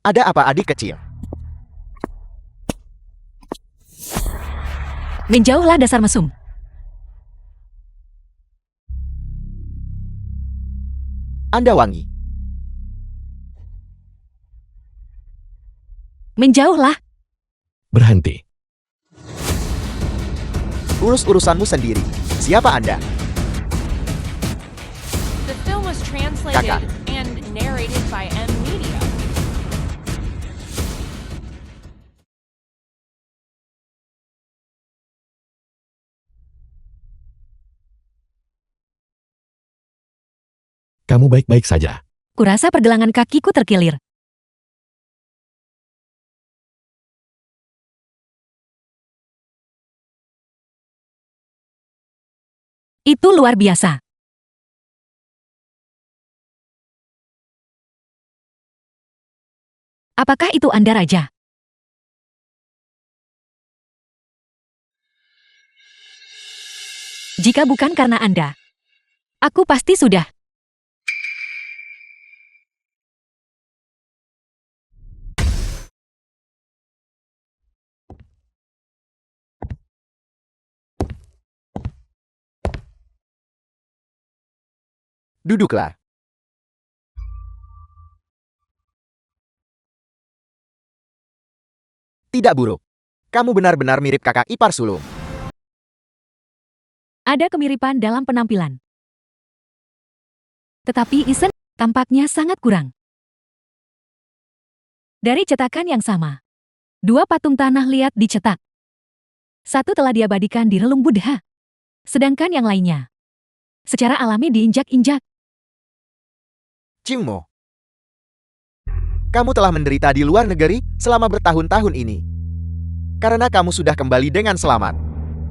Ada apa adik kecil? Menjauhlah dasar mesum. Anda wangi. Menjauhlah. Berhenti. Urus urusanmu sendiri. Siapa Anda? The film was translated Kakak. and narrated by M Media. Kamu baik-baik saja. Kurasa pergelangan kakiku terkilir. Itu luar biasa. Apakah itu Anda, Raja? Jika bukan karena Anda, aku pasti sudah. Duduklah. Tidak buruk. Kamu benar-benar mirip kakak ipar sulung. Ada kemiripan dalam penampilan. Tetapi Isen tampaknya sangat kurang. Dari cetakan yang sama, dua patung tanah liat dicetak. Satu telah diabadikan di relung Buddha, sedangkan yang lainnya secara alami diinjak-injak. Cingmo. Kamu telah menderita di luar negeri selama bertahun-tahun ini. Karena kamu sudah kembali dengan selamat,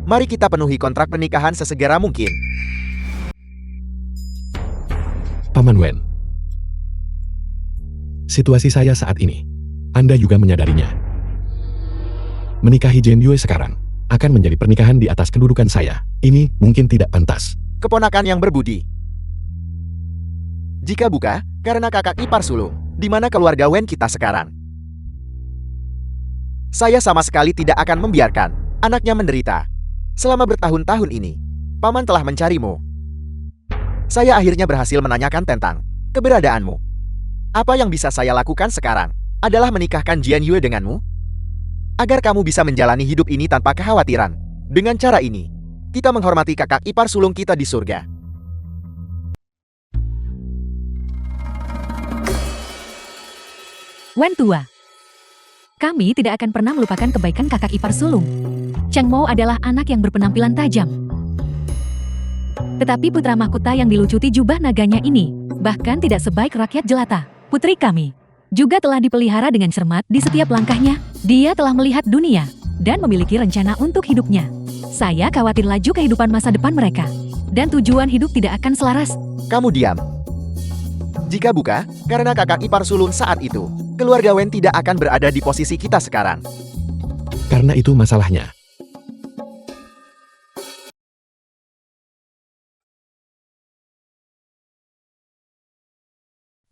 mari kita penuhi kontrak pernikahan sesegera mungkin. Paman Wen. Situasi saya saat ini, Anda juga menyadarinya. Menikahi Jian Yue sekarang akan menjadi pernikahan di atas kedudukan saya. Ini mungkin tidak pantas. Keponakan yang berbudi. Jika buka, karena kakak ipar sulung, di mana keluarga Wen kita sekarang? Saya sama sekali tidak akan membiarkan anaknya menderita. Selama bertahun-tahun ini, Paman telah mencarimu. Saya akhirnya berhasil menanyakan tentang keberadaanmu. Apa yang bisa saya lakukan sekarang adalah menikahkan Jian Yue denganmu, agar kamu bisa menjalani hidup ini tanpa kekhawatiran. Dengan cara ini, kita menghormati kakak ipar sulung kita di surga. Wen tua, kami tidak akan pernah melupakan kebaikan kakak ipar sulung. Chang Mo adalah anak yang berpenampilan tajam. Tetapi putra mahkota yang dilucuti jubah naganya ini, bahkan tidak sebaik rakyat jelata. Putri kami juga telah dipelihara dengan cermat di setiap langkahnya. Dia telah melihat dunia dan memiliki rencana untuk hidupnya. Saya khawatir laju kehidupan masa depan mereka. Dan tujuan hidup tidak akan selaras. Kamu diam. Jika buka, karena kakak ipar sulung saat itu, keluarga Wen tidak akan berada di posisi kita sekarang. Karena itu masalahnya.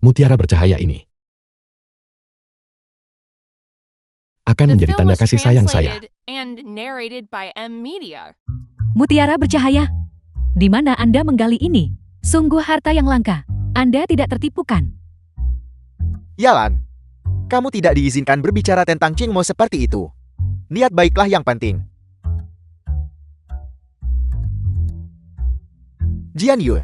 Mutiara bercahaya ini akan The menjadi film tanda was kasih sayang saya. translated and narrated by M Media. Mutiara bercahaya. Di mana Anda menggali ini? Sungguh harta yang langka. Anda tidak tertipukan. Yalan. Kamu tidak diizinkan berbicara tentang Qingmo seperti itu. Niat baiklah yang penting. Jian Yue.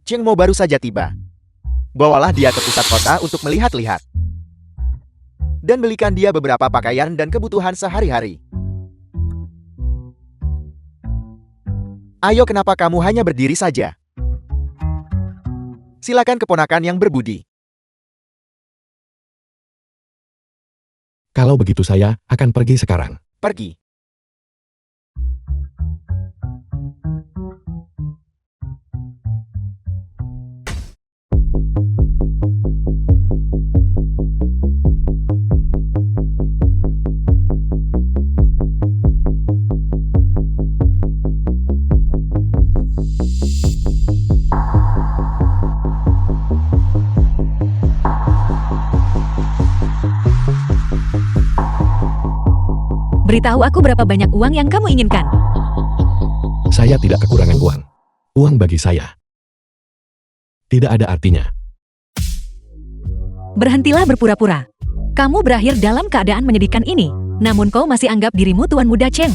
Qingmo baru saja tiba. Bawalah dia ke pusat kota untuk melihat-lihat. Dan belikan dia beberapa pakaian dan kebutuhan sehari-hari. Ayo, kenapa kamu hanya berdiri saja? Silakan keponakan yang berbudi. Kalau begitu saya akan pergi sekarang. Pergi. Beritahu aku berapa banyak uang yang kamu inginkan. Saya tidak kekurangan uang. Uang bagi saya tidak ada artinya. Berhentilah berpura-pura. Kamu berakhir dalam keadaan menyedihkan ini, namun kau masih anggap dirimu tuan muda Chen.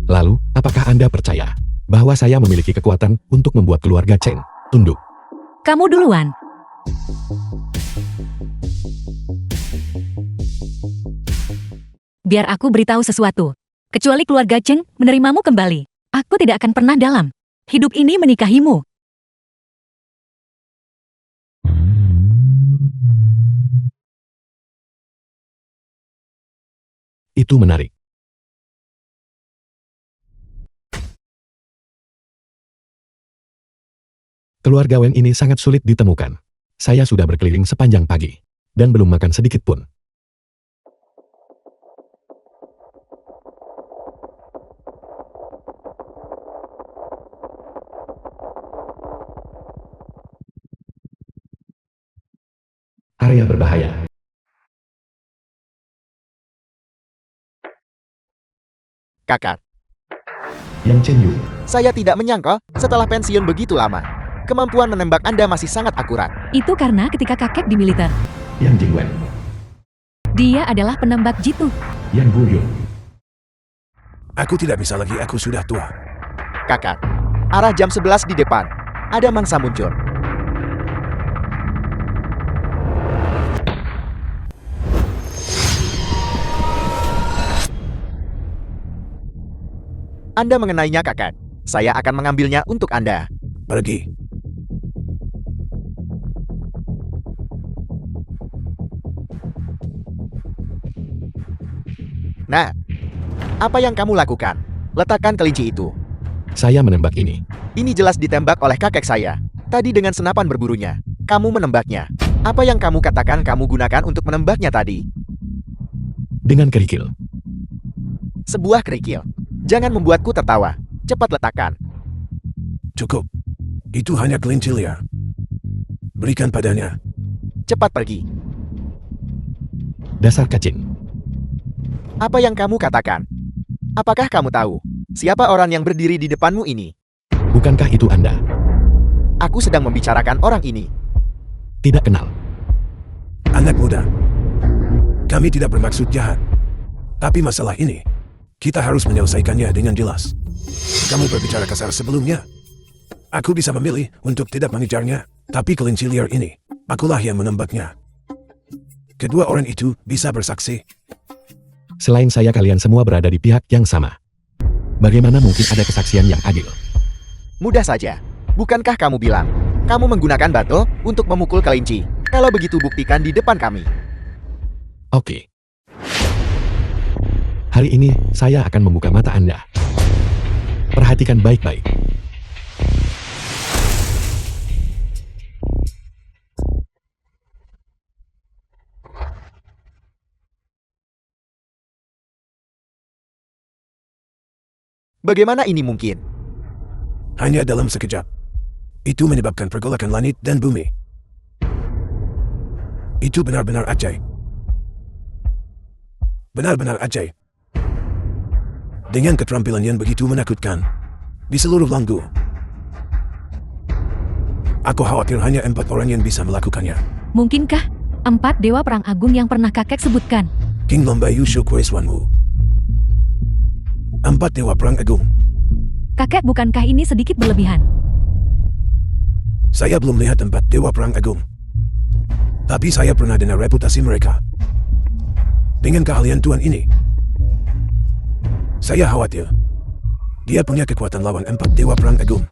Lalu, apakah Anda percaya bahwa saya memiliki kekuatan untuk membuat keluarga Chen tunduk? Kamu duluan. Biar aku beritahu sesuatu. Kecuali keluarga Chen menerimamu kembali, aku tidak akan pernah dalam hidup ini menikahimu. Itu menarik. Keluarga Wen ini sangat sulit ditemukan. Saya sudah berkeliling sepanjang pagi dan belum makan sedikit pun. Area berbahaya. Kakak, Yang Chen Yu. saya tidak menyangka setelah pensiun begitu lama, kemampuan menembak Anda masih sangat akurat. Itu karena ketika kakek di militer, Yang Jingwen. dia adalah penembak jitu. Yang Gu Yun. Aku tidak bisa lagi, aku sudah tua. Kakak, arah jam 11 di depan. Ada mangsa muncul. Anda mengenainya, kakak. Saya akan mengambilnya untuk Anda. Pergi. Nah, apa yang kamu lakukan? Letakkan kelinci itu. Saya menembak ini. Ini jelas ditembak oleh kakek saya. Tadi dengan senapan berburunya. Kamu menembaknya. Apa yang kamu katakan kamu gunakan untuk menembaknya tadi? Dengan kerikil. Sebuah kerikil. Jangan membuatku tertawa. Cepat letakkan. Cukup. Itu hanya kelinci liar. Berikan padanya. Cepat pergi. Dasar kacin. Apa yang kamu katakan? Apakah kamu tahu siapa orang yang berdiri di depanmu ini? Bukankah itu Anda? Aku sedang membicarakan orang ini. Tidak kenal. Anak muda. Kami tidak bermaksud jahat. Tapi masalah ini, kita harus menyelesaikannya dengan jelas. Kamu berbicara kasar sebelumnya. Aku bisa memilih untuk tidak mengejarnya, tapi kelinci liar ini, akulah yang menembaknya. Kedua orang itu bisa bersaksi. Selain saya, kalian semua berada di pihak yang sama. Bagaimana mungkin ada kesaksian yang adil? Mudah saja. Bukankah kamu bilang kamu menggunakan batu untuk memukul kelinci? Kalau begitu buktikan di depan kami. Oke. Hari ini, saya akan membuka mata Anda. Perhatikan baik-baik. Bagaimana ini mungkin? Hanya dalam sekejap. Itu menyebabkan pergolakan langit dan bumi. Itu benar-benar ajaib. Benar-benar ajaib. Dengan keterampilan yang begitu menakutkan di seluruh Langgu. Aku khawatir hanya 4 orang yang bisa melakukannya. Mungkinkah 4 dewa perang agung yang pernah kakek sebutkan? King Lombayu Shukwaiswanwu. 4 dewa perang agung. Kakek, bukankah ini sedikit berlebihan? Saya belum lihat 4 dewa perang agung. Tapi saya pernah dengar reputasi mereka. Dengan keahlian tuan ini, saya khawatir dia punya kekuatan lawan 4 dewa perang agung.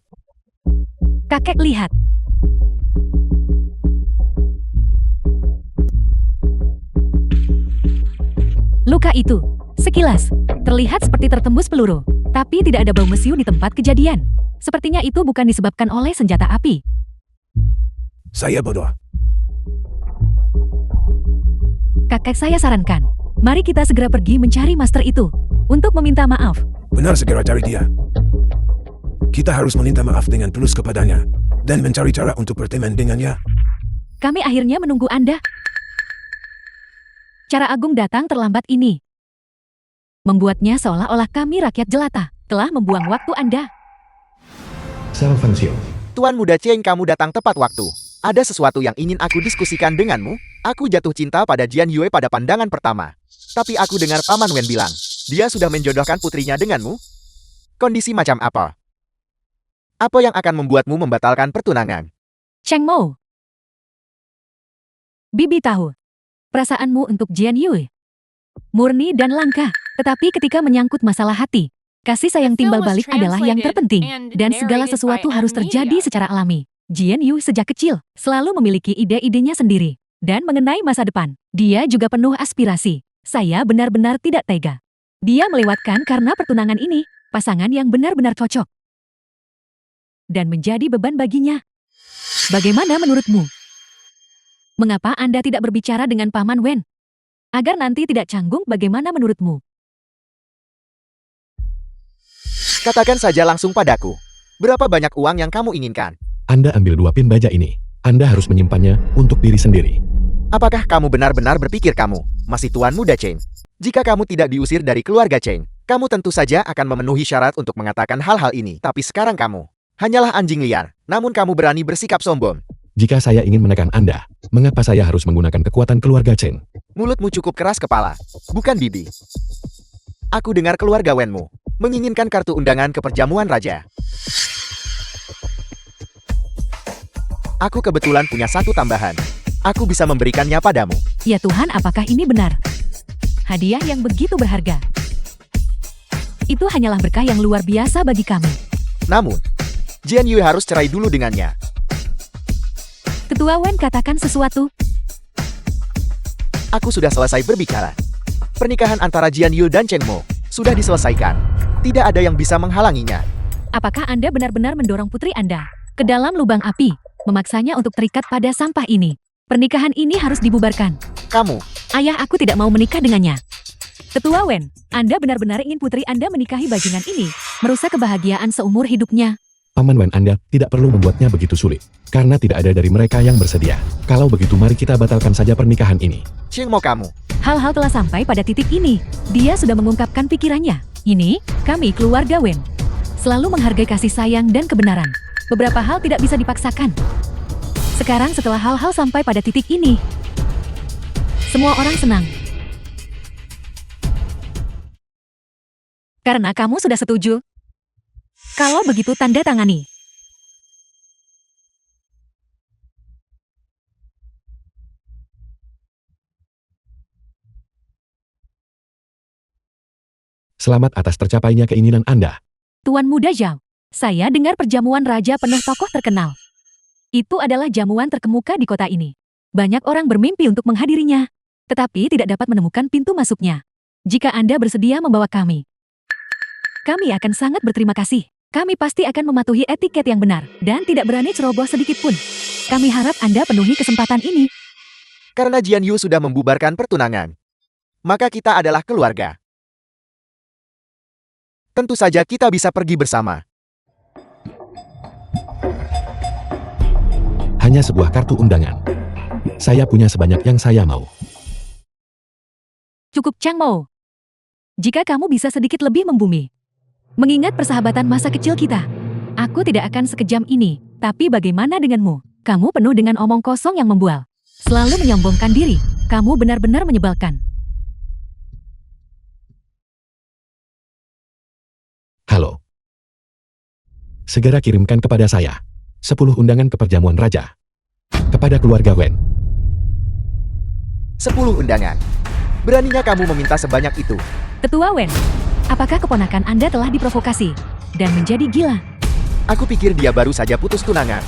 Kakek, lihat. Luka itu, sekilas, terlihat seperti tertembus peluru. Tapi tidak ada bau mesiu di tempat kejadian. Sepertinya itu bukan disebabkan oleh senjata api. Saya bodoh. Kakek, saya sarankan, mari kita segera pergi mencari master itu untuk meminta maaf. Benar, segera cari dia. Kita harus meminta maaf dengan tulus kepadanya dan mencari cara untuk berteman dengannya. Kami akhirnya menunggu Anda. Cara Agung datang terlambat ini membuatnya seolah-olah kami rakyat jelata telah membuang waktu Anda. Salvansio. Tuan Muda Cheng, kamu datang tepat waktu. Ada sesuatu yang ingin aku diskusikan denganmu. Aku jatuh cinta pada Jian Yue pada pandangan pertama. Tapi aku dengar Paman Wen bilang, dia sudah menjodohkan putrinya denganmu. Kondisi macam apa? Apa yang akan membuatmu membatalkan pertunangan? Cheng Mo. Bibi tahu. Perasaanmu untuk Jian Yue murni dan langka, tetapi ketika menyangkut masalah hati, kasih sayang timbal balik adalah yang terpenting, dan segala sesuatu harus terjadi secara alami. Jian Yue sejak kecil selalu memiliki ide-idenya sendiri, dan mengenai masa depan, dia juga penuh aspirasi. Saya benar-benar tidak tega. Dia melewatkan karena pertunangan ini, pasangan yang benar-benar cocok, dan menjadi beban baginya. Bagaimana menurutmu? Mengapa Anda tidak berbicara dengan Paman Wen? Agar nanti tidak canggung, bagaimana menurutmu? Katakan saja langsung padaku. Berapa banyak uang yang kamu inginkan? Anda ambil 2 pin baja ini. Anda harus menyimpannya untuk diri sendiri. Apakah kamu benar-benar berpikir kamu masih Tuan Muda Cheng? Jika kamu tidak diusir dari keluarga Cheng, kamu tentu saja akan memenuhi syarat untuk mengatakan hal-hal ini. Tapi sekarang kamu hanyalah anjing liar, namun kamu berani bersikap sombong. Jika saya ingin menekan Anda, mengapa saya harus menggunakan kekuatan keluarga Cheng? Mulutmu cukup keras kepala, bukan bibi. Aku dengar keluarga Wenmu menginginkan kartu undangan ke perjamuan raja. Aku kebetulan punya satu tambahan. Aku bisa memberikannya padamu. Ya Tuhan, apakah ini benar? Hadiah yang begitu berharga. Itu hanyalah berkah yang luar biasa bagi kami. Namun, Jian Yue harus cerai dulu dengannya. Ketua Wen katakan sesuatu. Aku sudah selesai berbicara. Pernikahan antara Jian Yue dan Cheng Mo sudah diselesaikan. Tidak ada yang bisa menghalanginya. Apakah Anda benar-benar mendorong putri Anda ke dalam lubang api, memaksanya untuk terikat pada sampah ini? Pernikahan ini harus dibubarkan. Kamu, Ayah, aku tidak mau menikah dengannya. Ketua Wen, Anda benar-benar ingin putri Anda menikahi bajingan ini, merusak kebahagiaan seumur hidupnya. Paman Wen, Anda tidak perlu membuatnya begitu sulit. Karena tidak ada dari mereka yang bersedia. Kalau begitu, mari kita batalkan saja pernikahan ini. Cheng Mo, kamu. Hal-hal telah sampai pada titik ini. Dia sudah mengungkapkan pikirannya. Ini, kami keluarga Wen selalu menghargai kasih sayang dan kebenaran. Beberapa hal tidak bisa dipaksakan. Sekarang setelah hal-hal sampai pada titik ini, semua orang senang. Karena kamu sudah setuju. Kalau begitu, tanda tangani. Selamat atas tercapainya keinginan Anda. Tuan Muda Zhao, saya dengar perjamuan raja penuh tokoh terkenal. Itu adalah jamuan terkemuka di kota ini. Banyak orang bermimpi untuk menghadirinya, tetapi tidak dapat menemukan pintu masuknya. Jika Anda bersedia membawa kami akan sangat berterima kasih. Kami pasti akan mematuhi etiket yang benar dan tidak berani ceroboh sedikit pun. Kami harap Anda penuhi kesempatan ini. Karena Jian Yue sudah membubarkan pertunangan, maka kita adalah keluarga. Tentu saja kita bisa pergi bersama. Hanya sebuah kartu undangan. Saya punya sebanyak yang saya mau. Cukup, Chang Mo. Jika kamu bisa sedikit lebih membumi. Mengingat persahabatan masa kecil kita, aku tidak akan sekejam ini. Tapi bagaimana denganmu? Kamu penuh dengan omong kosong yang membual. Selalu menyombongkan diri. Kamu benar-benar menyebalkan. Halo. Segera kirimkan kepada saya 10 undangan ke perjamuan raja. Kepada keluarga Wen. 10 undangan. Beraninya kamu meminta sebanyak itu? Ketua Wen, apakah keponakan Anda telah diprovokasi dan menjadi gila? Aku pikir dia baru saja putus tunangan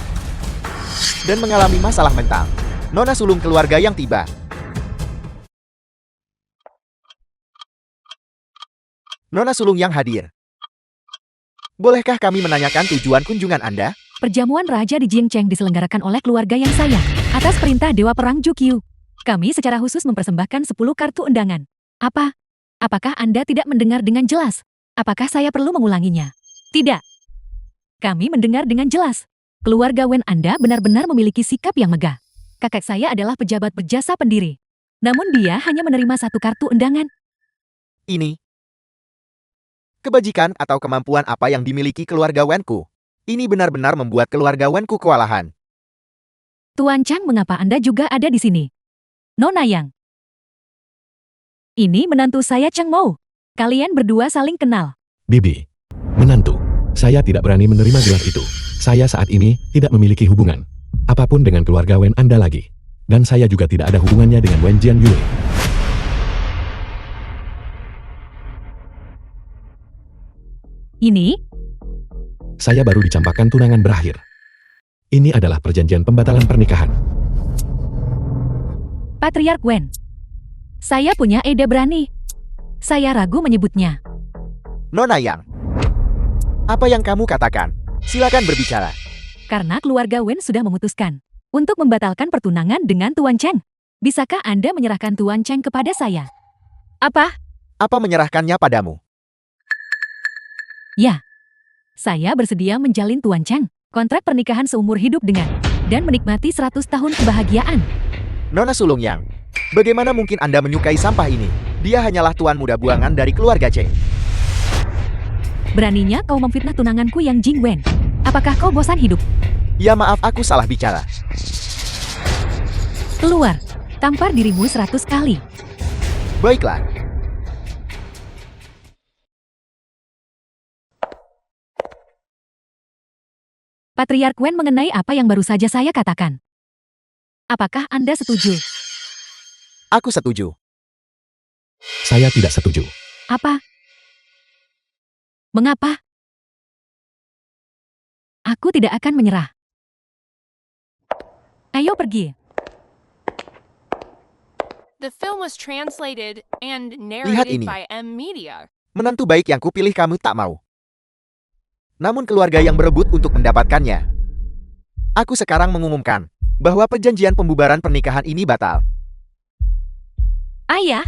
dan mengalami masalah mental. Nona sulung keluarga yang tiba. Nona sulung yang hadir. Bolehkah kami menanyakan tujuan kunjungan Anda? Perjamuan raja di Jingcheng diselenggarakan oleh keluarga yang sayang atas perintah Dewa Perang Jukyu. Kami secara khusus mempersembahkan 10 kartu undangan. Apakah Anda tidak mendengar dengan jelas? Apakah saya perlu mengulanginya? Tidak. Kami mendengar dengan jelas. Keluarga Wen Anda benar-benar memiliki sikap yang megah. Kakak saya adalah pejabat berjasa pendiri. Namun dia hanya menerima satu kartu undangan. Ini kebajikan atau kemampuan apa yang dimiliki keluarga Wenku. Ini benar-benar membuat keluarga Wenku kewalahan. Tuan Chang, mengapa Anda juga ada di sini? Nona Yang. Ini menantu saya, Cheng Mo. Kalian berdua saling kenal. Bibi, menantu, saya tidak berani menerima gelar itu. Saya saat ini tidak memiliki hubungan apapun dengan keluarga Wen Anda lagi. Dan saya juga tidak ada hubungannya dengan Wen Jianyue. Ini, Saya baru dicampakkan tunangan berakhir. Ini adalah perjanjian pembatalan pernikahan. Patriark Wen. Saya punya ide berani. Saya ragu menyebutnya. Nona Yang, apa yang kamu katakan? Silakan berbicara. Karena keluarga Wen sudah memutuskan untuk membatalkan pertunangan dengan Tuan Cheng. Bisakah Anda menyerahkan Tuan Cheng kepada saya? Apa? Apa menyerahkannya padamu? Ya. Saya bersedia menjalin Tuan Cheng kontrak pernikahan seumur hidup dengan dan menikmati 100 tahun kebahagiaan. Nona Sulung Yang, bagaimana mungkin Anda menyukai sampah ini? Dia hanyalah tuan muda buangan dari keluarga Cheng. Beraninya kau memfitnah tunanganku yang Jing Wen. Apakah kau bosan hidup? Ya maaf, aku salah bicara. Keluar. Tampar dirimu 100 kali. Baiklah. Patriark Wen, mengenai apa yang baru saja saya katakan. Apakah Anda setuju? Aku setuju. Saya tidak setuju. Apa? Mengapa? Aku tidak akan menyerah. Ayo pergi. The film was translated and Lihat narrated ini. by M Media. Menantu baik yang kupilih kamu tak mau. Namun keluarga yang berebut untuk mendapatkannya. Aku sekarang mengumumkan bahwa perjanjian pembubaran pernikahan ini batal. Ayah?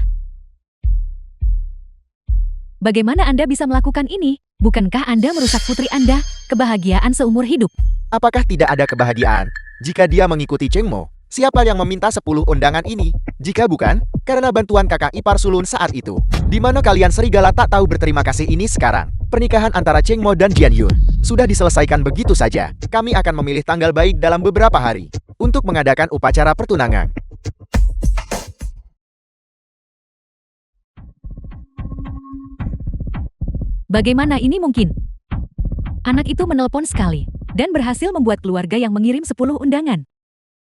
Bagaimana Anda bisa melakukan ini? Bukankah Anda merusak putri Anda, kebahagiaan seumur hidup? Apakah tidak ada kebahagiaan jika dia mengikuti Cheng Mo? Siapa yang meminta 10 undangan ini? Jika bukan, karena bantuan kakak ipar sulun saat itu. Di mana kalian serigala tak tahu berterima kasih ini sekarang? Pernikahan antara Cheng Mo dan Jian Yun sudah diselesaikan begitu saja. Kami akan memilih tanggal baik dalam beberapa hari untuk mengadakan upacara pertunangan. Bagaimana ini mungkin? Anak itu menelpon sekali dan berhasil membuat keluarga yang mengirim 10 undangan.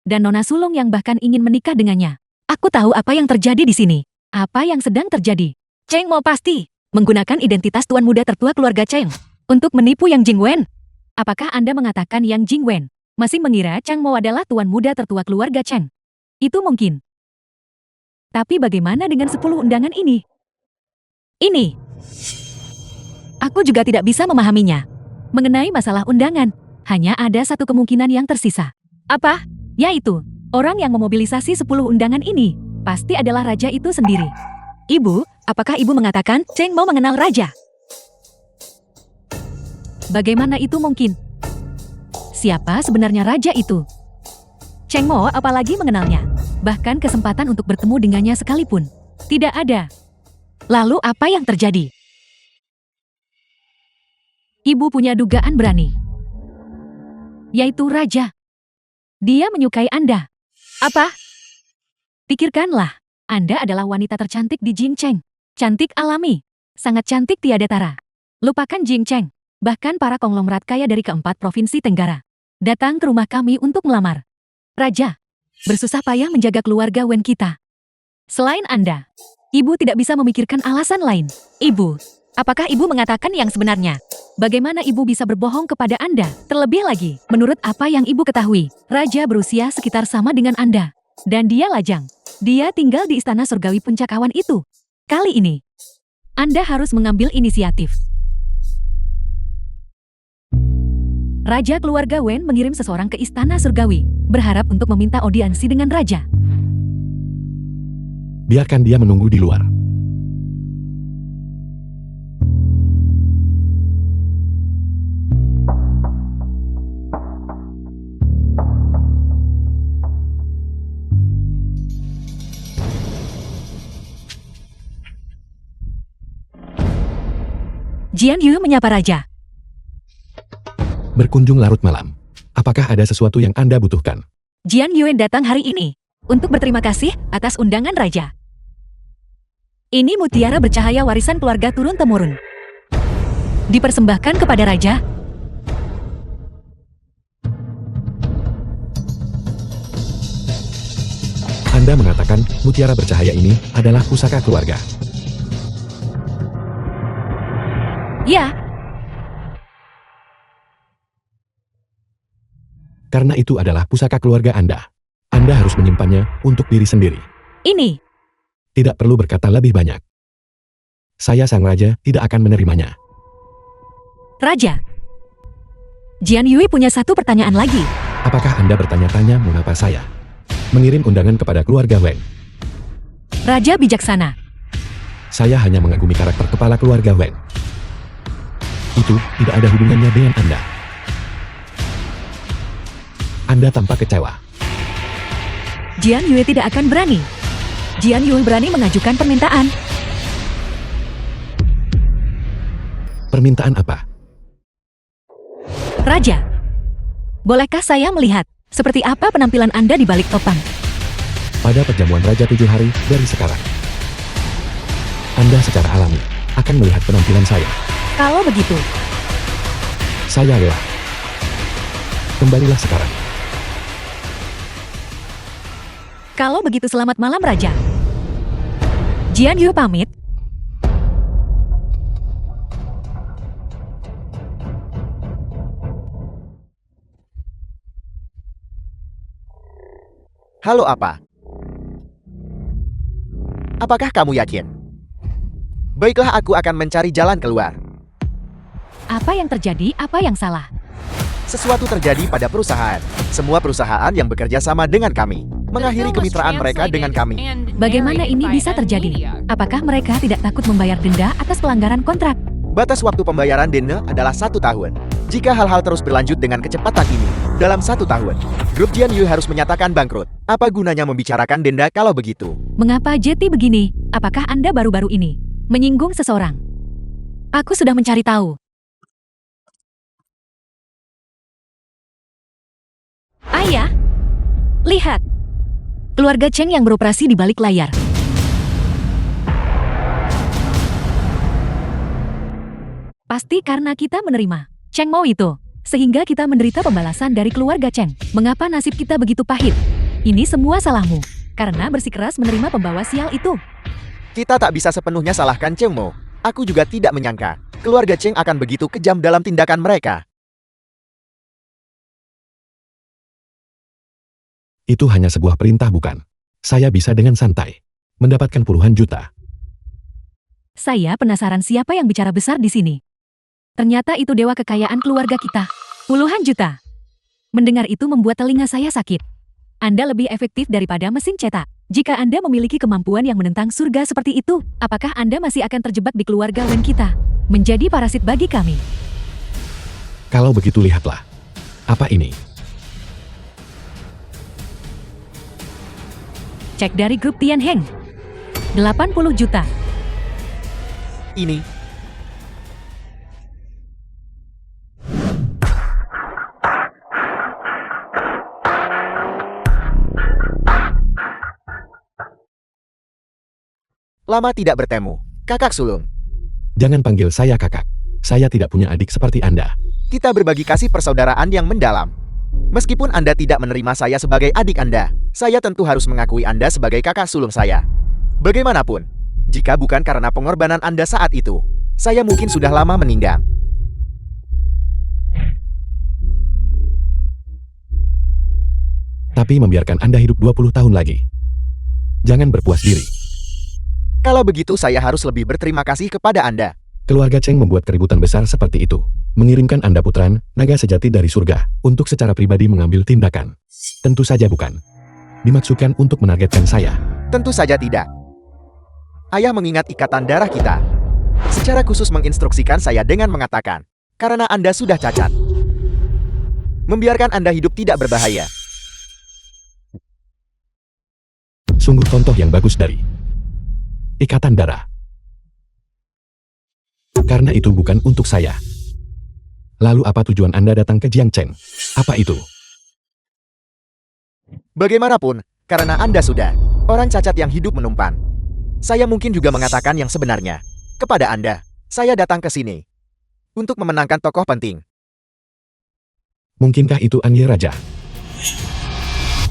Dan Nona Sulung yang bahkan ingin menikah dengannya. Aku tahu apa yang terjadi di sini. Apa yang sedang terjadi? Cheng Mo pasti menggunakan identitas tuan muda tertua keluarga Cheng untuk menipu Yang Jing Wen. Apakah Anda mengatakan Yang Jing Wen masih mengira Cheng Mo adalah tuan muda tertua keluarga Cheng? Itu mungkin. Tapi bagaimana dengan 10 undangan ini? Ini. Aku juga tidak bisa memahaminya. Mengenai masalah undangan, hanya ada satu kemungkinan yang tersisa. Apa? Yaitu, orang yang memobilisasi 10 undangan ini pasti adalah raja itu sendiri. Ibu, apakah ibu mengatakan Cheng Mo mengenal raja? Bagaimana itu mungkin? Siapa sebenarnya raja itu? Cheng Mo apalagi mengenalnya. Bahkan kesempatan untuk bertemu dengannya sekalipun tidak ada. Lalu apa yang terjadi? Ibu punya dugaan berani. Yaitu raja. Dia menyukai Anda. Apa? Pikirkanlah, Anda adalah wanita tercantik di Jingcheng. Cantik alami. Sangat cantik tiada tara. Lupakan Jingcheng. Bahkan para konglomerat kaya dari keempat provinsi Tenggara datang ke rumah kami untuk melamar. Raja, bersusah payah menjaga keluarga Wen kita. Selain Anda, Ibu tidak bisa memikirkan alasan lain. Ibu, apakah Ibu mengatakan yang sebenarnya? Bagaimana Ibu bisa berbohong kepada Anda? Terlebih lagi, menurut apa yang Ibu ketahui, Raja berusia sekitar sama dengan Anda. Dan dia lajang. Dia tinggal di istana surgawi Puncakawan itu. Kali ini, Anda harus mengambil inisiatif. Raja keluarga Wen mengirim seseorang ke istana surgawi, berharap untuk meminta audiensi dengan Raja. Biarkan dia menunggu di luar. Jian Yu menyapa raja. Berkunjung larut malam. Apakah ada sesuatu yang Anda butuhkan? Jian Yue datang hari ini untuk berterima kasih atas undangan raja. Ini mutiara bercahaya warisan keluarga turun-temurun. Dipersembahkan kepada raja. Anda mengatakan mutiara bercahaya ini adalah pusaka keluarga. Ya, Karena itu adalah pusaka keluarga Anda. Anda harus menyimpannya untuk diri sendiri. ini. Tidak perlu berkata lebih banyak. Saya sang raja tidak akan menerimanya. Raja. Jian Yue punya satu pertanyaan lagi. Apakah Anda bertanya-tanya mengapa saya mengirim undangan kepada keluarga Wen? Raja bijaksana. Saya hanya mengagumi karakter kepala keluarga Wen. Itu tidak ada hubungannya dengan Anda. Anda tampak kecewa. Jian Yue tidak akan berani. Jian Yue berani mengajukan permintaan. Permintaan apa? Raja, bolehkah saya melihat seperti apa penampilan Anda di balik topeng? Pada perjamuan Raja 7 hari dari sekarang. Anda secara alami akan melihat penampilan saya. Kalau begitu, Saya lelah. Kembalilah sekarang. kalau begitu selamat malam Raja. Jian Yue pamit. Halo apa? Apakah kamu yakin? Baiklah, aku akan mencari jalan keluar. Apa yang terjadi? Apa yang salah? Sesuatu terjadi pada perusahaan. Semua perusahaan yang bekerja sama dengan kami mengakhiri kemitraan mereka dengan kami. Bagaimana ini bisa terjadi? Apakah mereka tidak takut membayar denda atas pelanggaran kontrak? Batas waktu pembayaran denda adalah 1 tahun. Jika hal-hal terus berlanjut dengan kecepatan ini, dalam 1 tahun, grup Jian Yu harus menyatakan bangkrut. Apa gunanya membicarakan denda kalau begitu? Mengapa Jeti begini? Apakah Anda baru-baru ini menyinggung seseorang? Aku sudah mencari tahu. Ayah, lihat. Keluarga Cheng yang beroperasi di balik layar. Pasti karena kita menerima Cheng Mo itu, sehingga kita menderita pembalasan dari keluarga Cheng. Mengapa nasib kita begitu pahit? Ini semua salahmu, karena bersikeras menerima pembawa sial itu. Kita tak bisa sepenuhnya salahkan Cheng Mo. Aku juga tidak menyangka keluarga Cheng akan begitu kejam dalam tindakan mereka. Itu hanya sebuah perintah bukan? Saya bisa dengan santai mendapatkan puluhan juta. Saya penasaran siapa yang bicara besar di sini. Ternyata itu dewa kekayaan keluarga kita. Puluhan juta. Mendengar itu membuat telinga saya sakit. Anda lebih efektif daripada mesin cetak. Jika Anda memiliki kemampuan yang menentang surga seperti itu, apakah Anda masih akan terjebak di keluarga Wen kita? Menjadi parasit bagi kami. Kalau begitu lihatlah. Apa ini? Cek dari grup Tian Heng. 80 juta. Ini lama tidak bertemu, kakak sulung. Jangan panggil saya kakak. Saya tidak punya adik seperti Anda. Kita berbagi kasih persaudaraan yang mendalam. Meskipun Anda tidak menerima saya sebagai adik Anda, saya tentu harus mengakui Anda sebagai kakak sulung saya. Bagaimanapun, jika bukan karena pengorbanan Anda saat itu, saya mungkin sudah lama meninggal. Tapi membiarkan Anda hidup 20 tahun lagi. Jangan berpuas diri. Kalau begitu saya harus lebih berterima kasih kepada Anda. Keluarga Cheng membuat keributan besar seperti itu. Mengirimkan Anda putran, naga sejati dari surga, untuk secara pribadi mengambil tindakan. Tentu saja bukan. Dimaksudkan untuk menargetkan saya. Tentu saja tidak. Ayah mengingat ikatan darah kita. Secara khusus menginstruksikan saya dengan mengatakan, karena Anda sudah cacat. Membiarkan Anda hidup tidak berbahaya. Sungguh contoh yang bagus dari ikatan darah. Karena itu bukan untuk saya. Lalu apa tujuan Anda datang ke Jiangchen? Apa itu? Bagaimanapun, karena Anda sudah orang cacat yang hidup menumpan. Saya mungkin juga mengatakan yang sebenarnya. Kepada Anda, saya datang ke sini untuk memenangkan tokoh penting. Mungkinkah itu Anye Raja?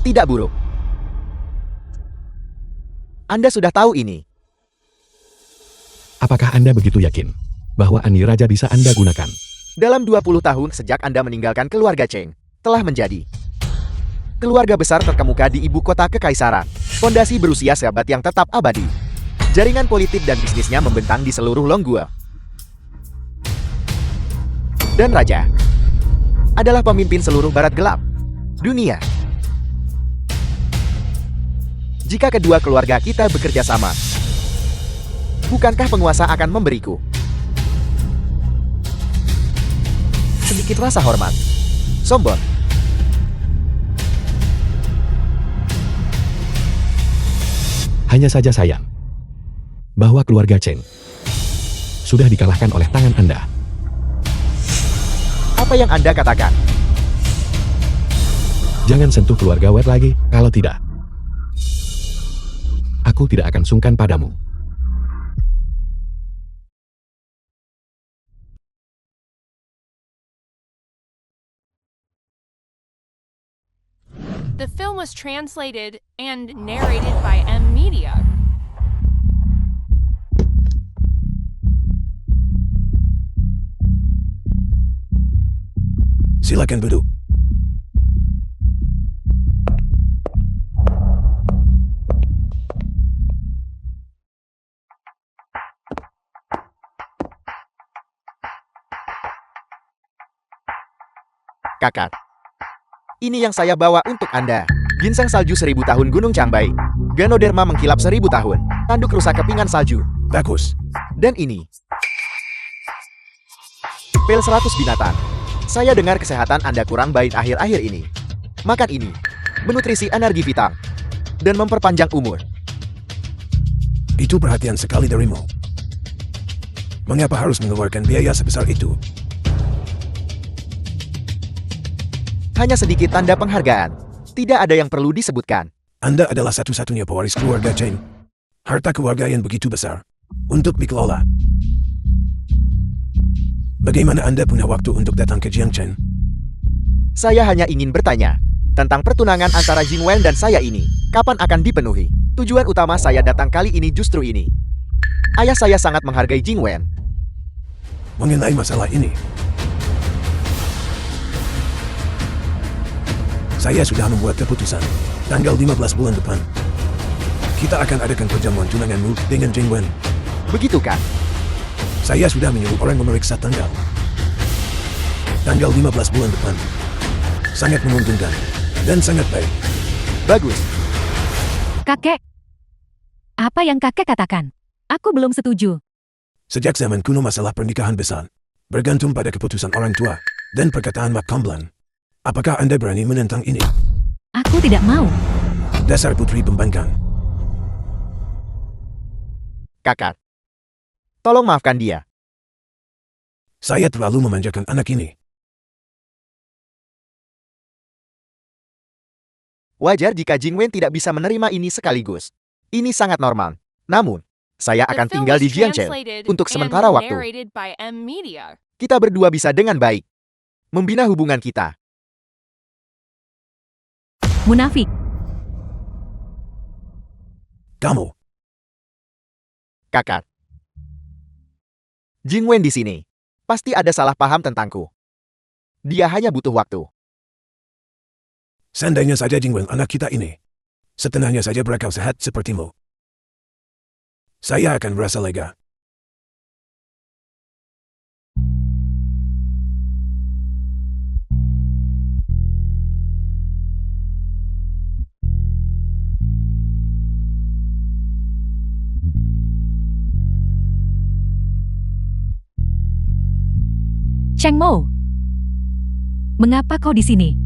Tidak buruk. Anda sudah tahu ini. Apakah Anda begitu yakin bahwa Anye Raja bisa Anda gunakan? Dalam 20 tahun sejak Anda meninggalkan keluarga Cheng, telah menjadi keluarga besar terkemuka di ibu kota kekaisaran. Fondasi berusia seabad yang tetap abadi. Jaringan politik dan bisnisnya membentang di seluruh Longgua. Dan Raja adalah pemimpin seluruh barat gelap dunia. Jika kedua keluarga kita bekerja sama, bukankah penguasa akan memberiku sedikit rasa hormat? Sombong. Hanya saja sayang bahwa keluarga Cheng sudah dikalahkan oleh tangan Anda. Apa yang Anda katakan? Jangan sentuh keluarga Wet lagi, kalau tidak, aku tidak akan sungkan padamu. The film was translated and narrated by M Media. Silakan duduk. Kakak. Ini yang saya bawa untuk Anda. Ginseng salju 1000 tahun Gunung Changbai. Ganoderma mengkilap 1000 tahun. Tanduk rusa kepingan salju. Bagus. Dan ini pil 100 binatang. Saya dengar kesehatan Anda kurang baik akhir-akhir ini. Makan ini menutrisi energi vital dan memperpanjang umur. Itu perhatian sekali darimu. Mengapa harus mengeluarkan biaya sebesar itu? Hanya sedikit tanda penghargaan. Tidak ada yang perlu disebutkan. Anda adalah satu-satunya pewaris keluarga Cheng. Harta keluarga yang begitu besar untuk dikelola. Bagaimana Anda punya waktu untuk datang ke Jiangchen? Saya hanya ingin bertanya tentang pertunangan antara Jing Wen dan saya ini. Kapan akan dipenuhi? Tujuan utama saya datang kali ini justru ini. Ayah saya sangat menghargai Jing Wen. Mengenai masalah ini, saya sudah membuat keputusan. Tanggal 15 bulan depan, kita akan adakan perjamuan tunanganmu dengan Jing Wen. Begitu kan? Saya sudah menyuruh orang memeriksa tanggal. Tanggal 15 bulan depan. Sangat menguntungkan. Dan sangat baik. Bagus. Kakek, apa yang kakek katakan? Aku belum setuju. Sejak zaman kuno masalah pernikahan besar bergantung pada keputusan orang tua dan perkataan Mak Comblan. Apakah Anda berani menentang ini? Aku tidak mau. Dasar putri pembangkang. Kakak. Tolong maafkan dia. Saya terlalu memanjakan anak ini. Wajar jika Jing Wen tidak bisa menerima ini sekaligus. Ini sangat normal. Namun, saya The akan film tinggal was di Jiangchen translated untuk and sementara waktu. narrated by M Media. Kita berdua bisa dengan baik membina hubungan kita. Munafik. Kamu. Kakak. Jing Wen di sini. Pasti ada salah paham tentangku. Dia hanya butuh waktu. Seandainya saja Jing Wen anak kita ini setengahnya saja berakal sehat sepertimu, saya akan merasa lega. Cheng Mo. Mengapa kau di sini?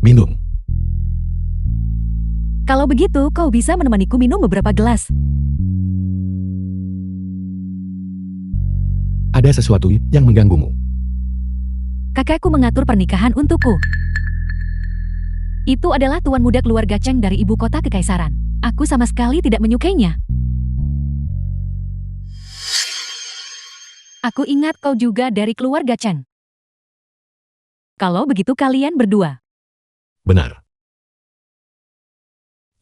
Minum. Kalau begitu, kau bisa menemaniku minum beberapa gelas. Ada sesuatu yang mengganggumu. Kakakku mengatur pernikahan untukku. Itu adalah tuan muda keluarga Cheng dari ibu kota kekaisaran. Aku sama sekali tidak menyukainya. Aku ingat kau juga dari keluarga Cheng. Kalau begitu kalian berdua. Benar.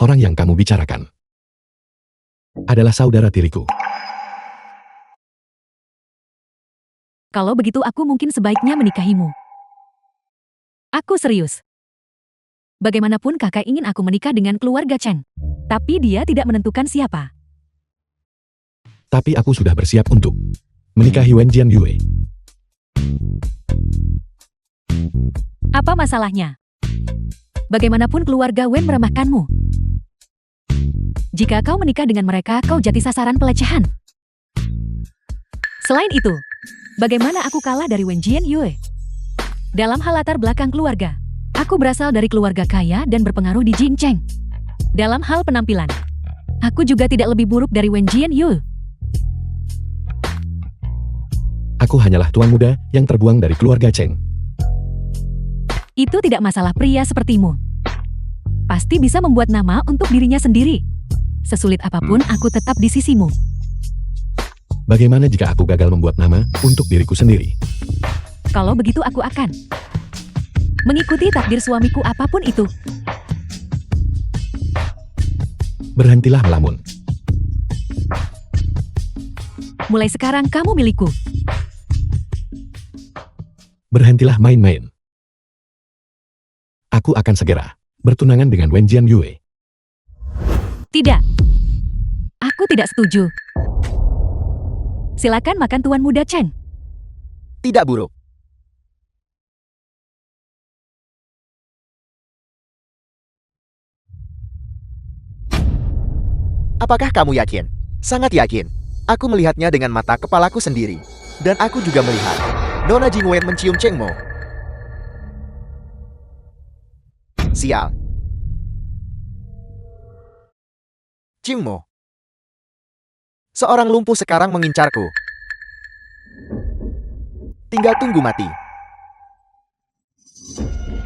Orang yang kamu bicarakan adalah saudara tiriku. Kalau begitu aku mungkin sebaiknya menikahimu. Aku serius. Bagaimanapun kakak ingin aku menikah dengan keluarga Cheng. Tapi dia tidak menentukan siapa. Tapi aku sudah bersiap untuk menikahi Wen Jianyue. Apa masalahnya? Bagaimanapun keluarga Wen meremehkanmu. Jika kau menikah dengan mereka, kau jadi sasaran pelecehan. Selain itu, bagaimana aku kalah dari Wen Jianyue? Dalam hal latar belakang keluarga, aku berasal dari keluarga kaya dan berpengaruh di Jincheng. Dalam hal penampilan, aku juga tidak lebih buruk dari Wen Jianyue. Aku hanyalah tuan muda yang terbuang dari keluarga Cheng. Itu tidak masalah pria sepertimu. Pasti bisa membuat nama untuk dirinya sendiri. Sesulit apapun, aku tetap di sisimu. Bagaimana jika aku gagal membuat nama untuk diriku sendiri? Kalau begitu aku akan mengikuti takdir suamiku apapun itu. Berhentilah melamun. Mulai sekarang kamu milikku. Berhentilah main-main. Aku akan segera bertunangan dengan Wen Jianyue. Tidak. Aku tidak setuju. Silakan makan tuan muda Cheng. Tidak buruk. Apakah kamu yakin? Sangat yakin. Aku melihatnya dengan mata kepalaku sendiri. Dan aku juga melihat Nona Jingwen mencium Cheng Mo. Sial. Cheng Mo. Seorang lumpuh sekarang mengincarku. Tinggal tunggu mati.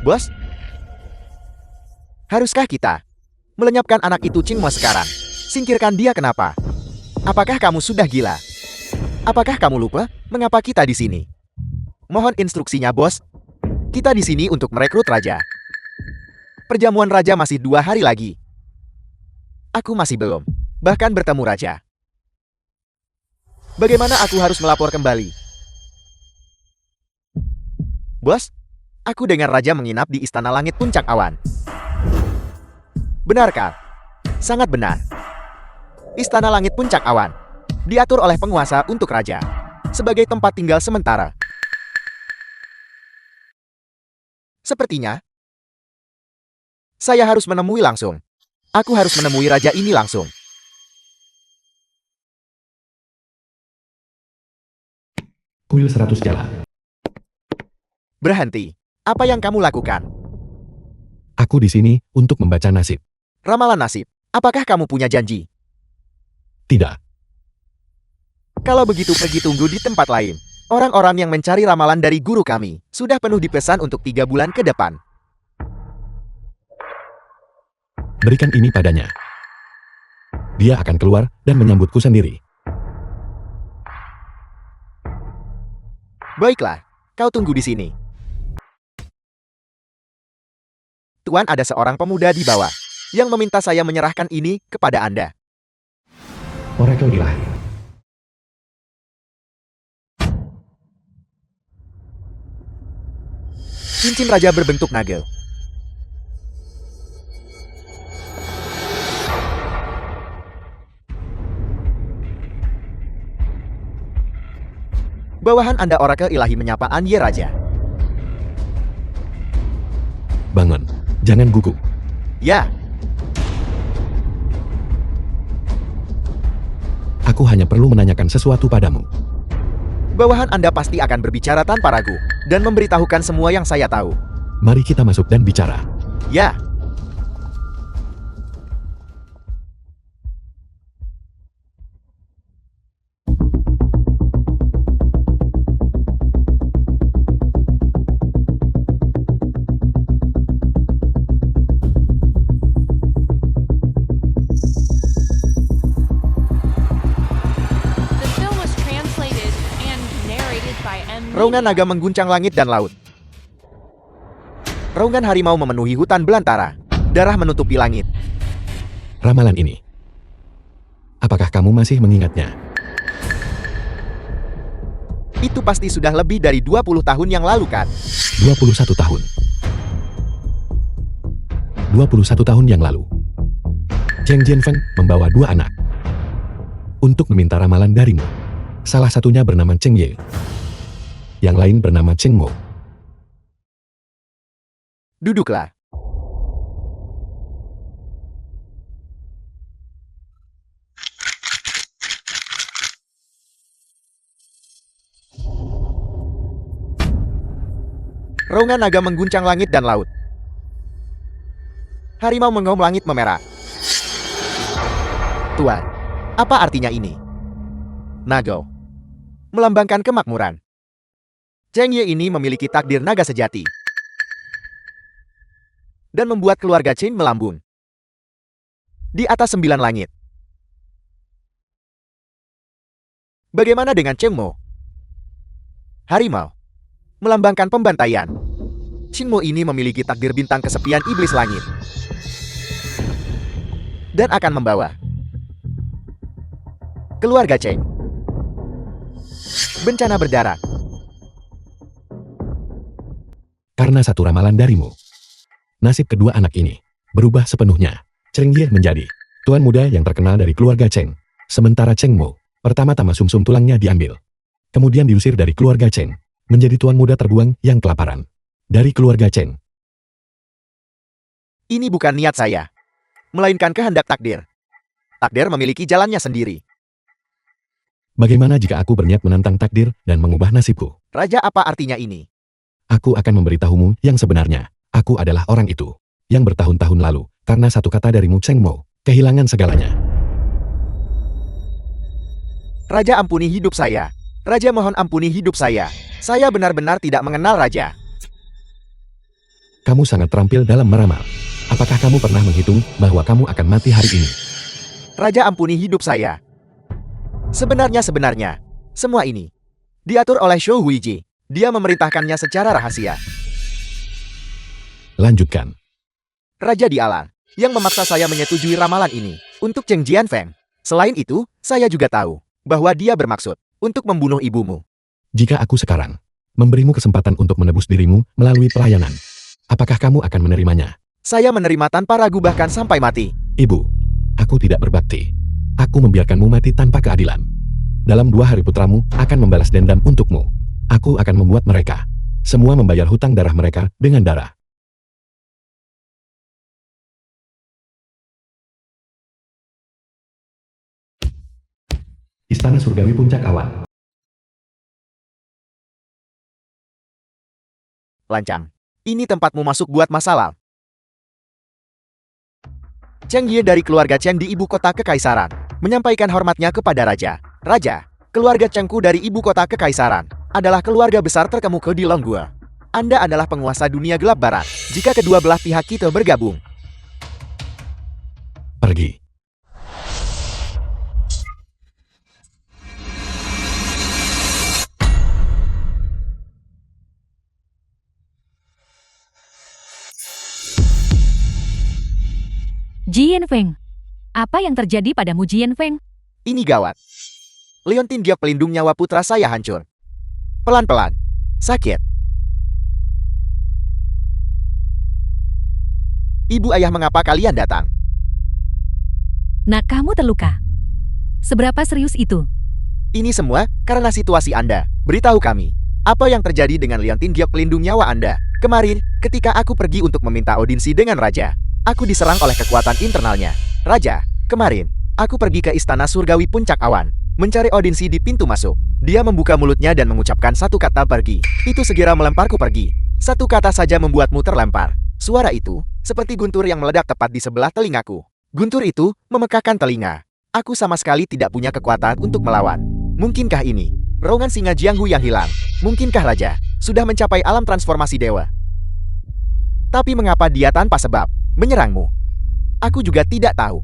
Bos? Haruskah kita melenyapkan anak itu Cheng Mo sekarang? Singkirkan dia kenapa? Apakah kamu sudah gila? Apakah kamu lupa mengapa kita di sini? Mohon instruksinya, bos. Kita di sini untuk merekrut raja. Perjamuan raja masih 2 hari lagi. Aku masih belum bahkan bertemu raja. Bagaimana aku harus melapor kembali? Bos, aku dengar raja menginap di Istana Langit Puncak Awan. Benarkah? Sangat benar. Istana Langit Puncak Awan diatur oleh penguasa untuk raja sebagai tempat tinggal sementara. Sepertinya saya harus menemui langsung. Aku harus menemui raja ini langsung. Kuil 100 jalan. Berhenti. Apa yang kamu lakukan? Aku di sini untuk membaca nasib. Ramalan nasib. Apakah kamu punya janji? Tidak. Kalau begitu pergi tunggu di tempat lain. Orang-orang yang mencari ramalan dari guru kami sudah penuh dipesan untuk 3 bulan ke depan. Berikan ini padanya. Dia akan keluar dan menyambutku sendiri. Baiklah, kau tunggu di sini. Tuan, ada seorang pemuda di bawah yang meminta saya menyerahkan ini kepada Anda. Oracle ilahi. Cincin raja berbentuk nagel. Bawahan Anda Oracle ilahi menyapa Anye Raja. Bangun. Jangan gugup. Ya, Aku hanya perlu menanyakan sesuatu padamu. bawahan Anda pasti akan berbicara tanpa ragu dan memberitahukan semua yang saya tahu. Mari kita masuk dan bicara. Ya, Raungan naga mengguncang langit dan laut. Raungan harimau memenuhi hutan belantara. Darah menutupi langit. Ramalan ini. Apakah kamu masih mengingatnya? Itu pasti sudah lebih dari 20 tahun yang lalu kan? 21 tahun. 21 tahun yang lalu. Cheng Jianfeng membawa 2 anak untuk meminta ramalan darimu. Salah satunya bernama Cheng Ye. Yang lain bernama Cheng Mo. Duduklah. Raungan naga mengguncang langit dan laut. Harimau mengaum langit memerah. Tuan, apa artinya ini? Naga melambangkan kemakmuran. Cheng Ye ini memiliki takdir naga sejati dan membuat keluarga Chen melambung di atas 9 langit. Bagaimana dengan Cheng Mo? Harimau melambangkan pembantaian. Chen Mo ini memiliki takdir bintang kesepian iblis langit dan akan membawa keluarga Cheng bencana berdarah. Karena satu ramalan darimu, nasib kedua anak ini berubah sepenuhnya. Cheng Ye menjadi tuan muda yang terkenal dari keluarga Cheng. Sementara Cheng Mo, pertama-tama sumsum tulangnya diambil. Kemudian diusir dari keluarga Cheng, menjadi tuan muda terbuang yang kelaparan. Dari keluarga Cheng. Ini bukan niat saya, melainkan kehendak takdir. Takdir memiliki jalannya sendiri. Bagaimana jika aku berniat menantang takdir dan mengubah nasibku? Raja, apa artinya ini? Aku akan memberitahumu yang sebenarnya. Aku adalah orang itu yang bertahun-tahun lalu, karena satu kata darimu Cheng Mo, kehilangan segalanya. Raja, ampuni hidup saya. Raja, mohon ampuni hidup saya. Saya benar-benar tidak mengenal Raja. Kamu sangat terampil dalam meramal. Apakah kamu pernah menghitung bahwa kamu akan mati hari ini? Raja, ampuni hidup saya. Sebenarnya, semua ini diatur oleh Shou Huiji. Dia memerintahkannya secara rahasia. Lanjutkan. Raja Dialang yang memaksa saya menyetujui ramalan ini untuk Cheng Jianfeng. Selain itu, saya juga tahu bahwa dia bermaksud untuk membunuh ibumu. Jika aku sekarang memberimu kesempatan untuk menebus dirimu melalui pelayanan, apakah kamu akan menerimanya? Saya menerima tanpa ragu bahkan sampai mati. Ibu, aku tidak berbakti. Aku membiarkanmu mati tanpa keadilan. Dalam 2 hari putramu akan membalas dendam untukmu. Aku akan membuat mereka semua membayar hutang darah mereka dengan darah. Istana Surgawi Puncak Awan. Lancang. Ini tempatmu masuk buat masalah. Cheng Ye dari keluarga Cheng di ibu kota kekaisaran menyampaikan hormatnya kepada Raja. Raja, keluarga Chengku dari ibu kota kekaisaran adalah keluarga besar terkemuka di Longgua. Anda adalah penguasa dunia gelap barat. Jika kedua belah pihak kita bergabung, Pergi. Jianfeng, apa yang terjadi padamu Jianfeng? ini gawat. Leontin Giok, pelindung nyawa putra saya hancur. Pelan-pelan. Sakit. Ibu, ayah, mengapa kalian datang? Nak, kamu terluka. Seberapa serius itu? Ini semua karena situasi Anda. Beritahu kami, apa yang terjadi dengan Leontin Giok, pelindung nyawa Anda? Kemarin, ketika aku pergi untuk meminta audiensi dengan Raja, aku diserang oleh kekuatan internalnya. Raja, kemarin, aku pergi ke Istana Surgawi Puncak Awan, mencari audiensi di pintu masuk. Dia membuka mulutnya dan mengucapkan satu kata, pergi. Itu segera melemparku pergi. Satu kata saja membuatmu terlempar. Suara itu, seperti guntur yang meledak tepat di sebelah telingaku. Guntur itu, memekakkan telinga. Aku sama sekali tidak punya kekuatan untuk melawan. Mungkinkah ini raungan singa Jianghu yang hilang? Mungkinkah Raja sudah mencapai alam transformasi dewa? Tapi mengapa dia tanpa sebab menyerangmu? Aku juga tidak tahu.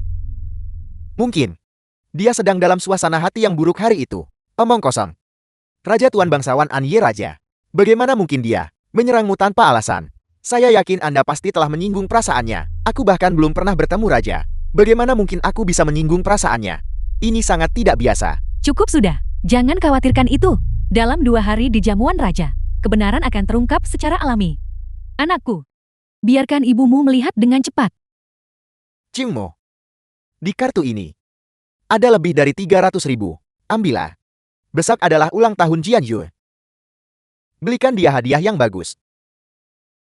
Mungkin dia sedang dalam suasana hati yang buruk hari itu. Omong kosong. Raja Tuan Bangsawan Anye Raja, Bagaimana mungkin dia menyerangmu tanpa alasan? Saya yakin Anda pasti telah menyinggung perasaannya. Aku bahkan belum pernah bertemu raja. Bagaimana mungkin aku bisa menyinggung perasaannya? Ini sangat tidak biasa. Cukup sudah. Jangan khawatirkan itu. Dalam 2 hari di jamuan raja, kebenaran akan terungkap secara alami. Anakku, biarkan ibumu melihat dengan cepat. Qingmo, di kartu ini ada lebih dari 300.000. Ambillah. Besok adalah ulang tahun Jian Yue. Belikan dia hadiah yang bagus.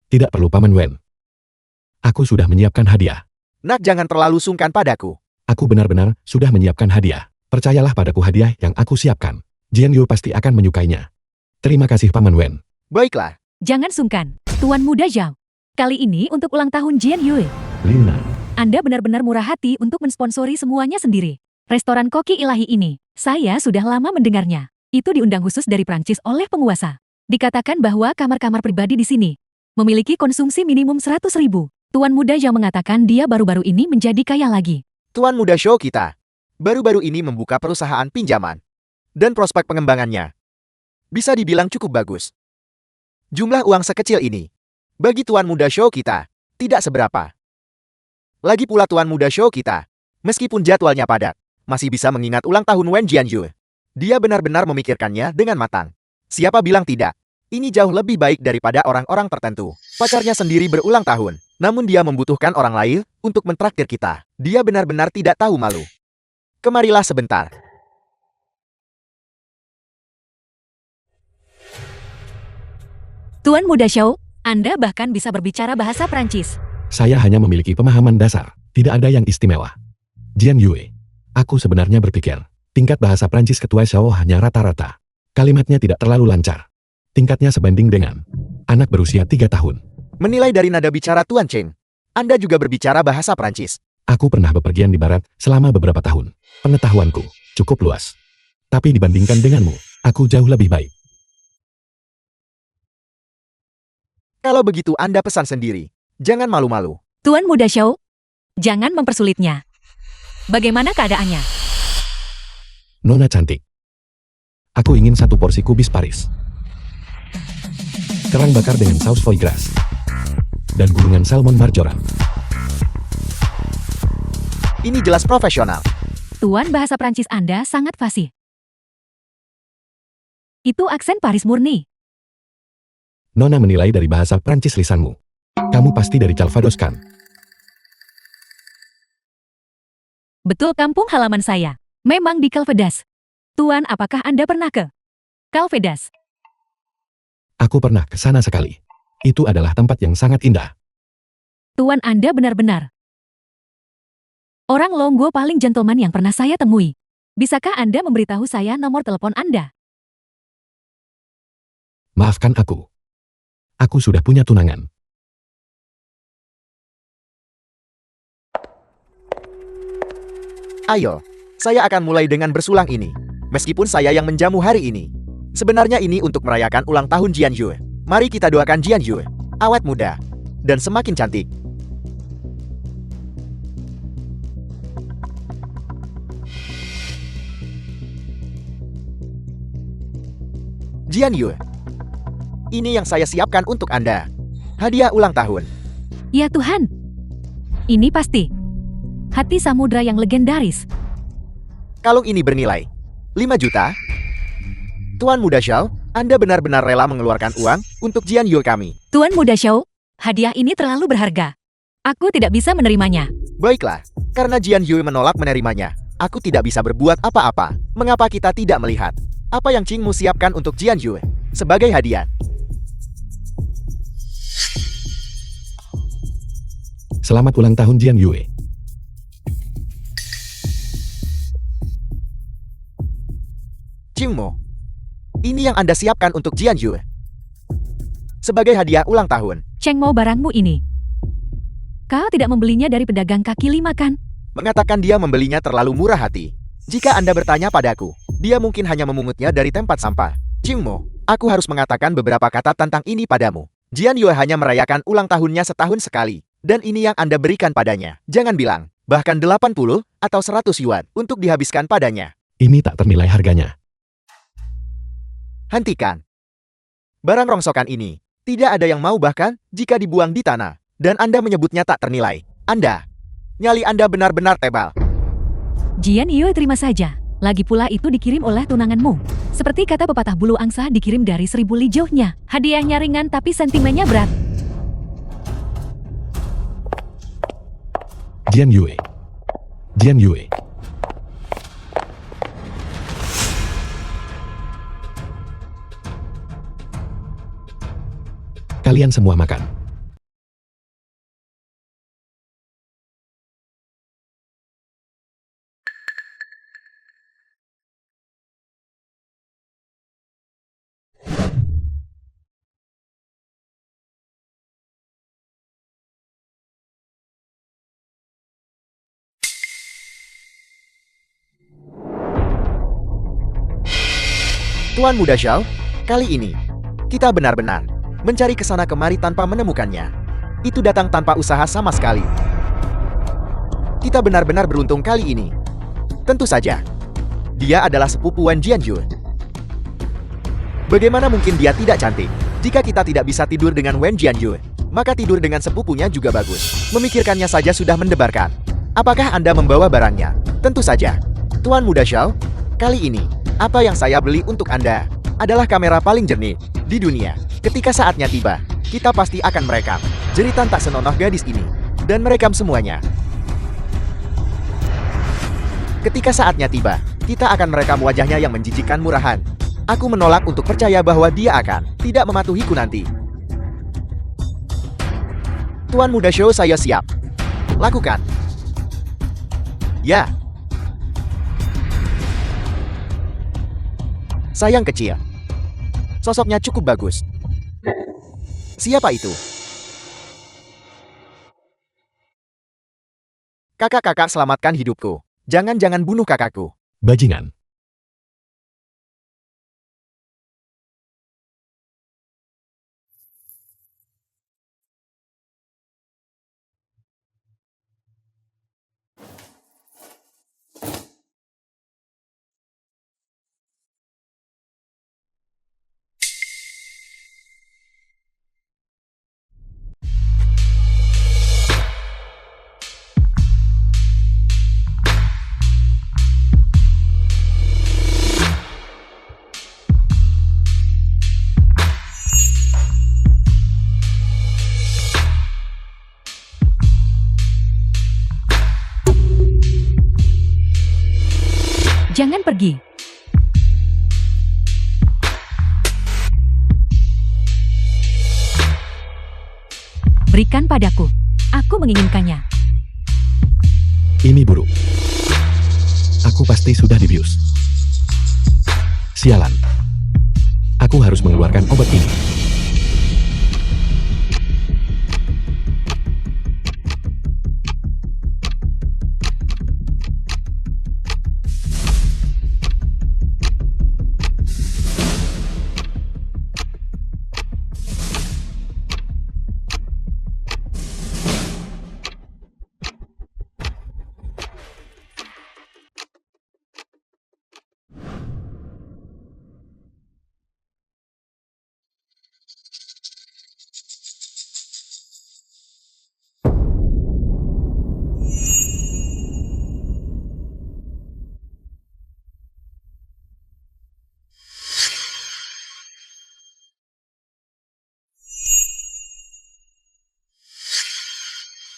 Tidak perlu Paman Wen. Aku sudah menyiapkan hadiah. Nak, jangan terlalu sungkan padaku. Aku benar-benar sudah menyiapkan hadiah. Percayalah padaku hadiah yang aku siapkan. Jian Yue pasti akan menyukainya. Terima kasih Paman Wen. Baiklah. Jangan sungkan, Tuan Muda Zhao. Kali ini untuk ulang tahun Jian Yue. Lina, Anda benar-benar murah hati untuk mensponsori semuanya sendiri. Restoran koki ilahi ini, saya sudah lama mendengarnya. Itu diundang khusus dari Prancis oleh penguasa. Dikatakan bahwa kamar-kamar pribadi di sini memiliki konsumsi minimum 100.000. Tuan Muda Zhao mengatakan dia baru-baru ini menjadi kaya lagi. Tuan Muda Show kita baru-baru ini membuka perusahaan pinjaman. Dan prospek pengembangannya bisa dibilang cukup bagus. Jumlah uang sekecil ini bagi Tuan Muda Show kita tidak seberapa. Lagi pula Tuan Muda Show kita, meskipun jadwalnya padat, masih bisa mengingat ulang tahun Wen Jianyue. Dia benar-benar memikirkannya dengan matang. Siapa bilang tidak? Ini jauh lebih baik daripada orang-orang tertentu. Pacarnya sendiri berulang tahun, namun dia membutuhkan orang lain untuk mentraktir kita. Dia benar-benar tidak tahu malu. Kemarilah sebentar. Tuan Muda Zhao, Anda bahkan bisa berbicara bahasa Prancis. saya hanya memiliki pemahaman dasar. Tidak ada yang istimewa. Jian Yue, aku sebenarnya berpikir, tingkat bahasa Prancis ketua Xiao hanya rata-rata. Kalimatnya tidak terlalu lancar. Tingkatnya sebanding dengan anak berusia 3 tahun. Menilai dari nada bicara Tuan Cheng, Anda juga berbicara bahasa Prancis. Aku pernah bepergian di barat selama beberapa tahun. Pengetahuanku cukup luas. Tapi dibandingkan denganmu, aku jauh lebih baik. Kalau begitu Anda pesan sendiri. Jangan malu-malu. Tuan Muda Zhao, jangan mempersulitnya. Bagaimana keadaannya? Nona cantik. Aku ingin 1 porsi kubis Paris. Kerang bakar dengan saus foie gras. Dan gulungan salmon marjoram. Ini jelas profesional. Tuan bahasa Prancis Anda sangat fasih. Itu aksen Paris murni. Nona menilai dari bahasa Prancis lisanmu. Kamu pasti dari Calvados kan? Betul, kampung halaman saya. Memang di Calvados. Tuan, apakah Anda pernah ke Calvados? Aku pernah ke sana sekali. Itu adalah tempat yang sangat indah. Tuan, Anda benar-benar orang Longguo paling gentleman yang pernah saya temui. Bisakah Anda memberitahu saya nomor telepon Anda? Maafkan aku. Aku sudah punya tunangan. Ayo, saya akan mulai dengan bersulang ini. Meskipun saya yang menjamu hari ini. Sebenarnya ini untuk merayakan ulang tahun Jian Yue. Mari kita doakan Jian Yue awet muda dan semakin cantik. Jian Yue, ini yang saya siapkan untuk Anda. Hadiah ulang tahun. Ya Tuhan. Ini pasti hati samudra yang legendaris. Kalung ini bernilai 5 juta. Tuan Muda Xiao, Anda benar-benar rela mengeluarkan uang untuk Jian Yue kami. Tuan Muda Xiao, hadiah ini terlalu berharga. Aku tidak bisa menerimanya. Baiklah, karena Jian Yue menolak menerimanya, aku tidak bisa berbuat apa-apa. Mengapa kita tidak melihat apa yang Qingmu siapkan untuk Jian Yue sebagai hadiah? Selamat ulang tahun Jian Yue. Qingmu, ini yang Anda siapkan untuk Jian Yue sebagai hadiah ulang tahun. Cheng mau barangmu ini. Kau tidak membelinya dari pedagang kaki 5 kan? Mengatakan dia membelinya terlalu murah hati. Jika Anda bertanya padaku, dia mungkin hanya memungutnya dari tempat sampah. Qingmu, aku harus mengatakan beberapa kata tentang ini padamu. Jian Yue hanya merayakan ulang tahunnya setahun sekali. Dan ini yang Anda berikan padanya. Jangan bilang, bahkan 80 atau 100 yuan untuk dihabiskan padanya. Ini tak ternilai harganya. Hentikan. Barang rongsokan ini, tidak ada yang mau bahkan jika dibuang di tanah. Dan Anda menyebutnya tak ternilai. Nyali Anda benar-benar tebal. Jian Yue terima saja. Lagi pula itu dikirim oleh tunanganmu. Seperti kata pepatah bulu angsa dikirim dari 1000 li jauhnya. Hadiahnya ringan tapi sentimennya berat. Jian Yue. Jian Yue. Kalian semua makan. Tuan Muda Xiao, kali ini, kita benar-benar mencari kesana kemari tanpa menemukannya. Itu datang tanpa usaha sama sekali. Kita benar-benar beruntung kali ini. Tentu saja, dia adalah sepupu Wen Jianjun. Bagaimana mungkin dia tidak cantik? Jika kita tidak bisa tidur dengan Wen Jianjun, maka tidur dengan sepupunya juga bagus. Memikirkannya saja sudah mendebarkan. Apakah Anda membawa barangnya? Tentu saja. Tuan Muda Xiao, kali ini, apa yang saya beli untuk Anda adalah kamera paling jernih di dunia. Ketika saatnya tiba, kita pasti akan merekam jeritan tak senonoh gadis ini dan merekam semuanya. Ketika saatnya tiba, kita akan merekam wajahnya yang menjijikkan murahan. Aku menolak untuk percaya bahwa dia akan tidak mematuhiku nanti. Tuan Muda Xiao, saya siap. Lakukan. Ya. Sayang kecil. Sosoknya cukup bagus. Siapa itu? Kakak-kakak, selamatkan hidupku. Jangan bunuh kakakku. Bajingan. Jangan pergi. Berikan padaku. Aku menginginkannya. Ini buruk. Aku pasti sudah dibius. Sialan. Aku harus mengeluarkan obat ini.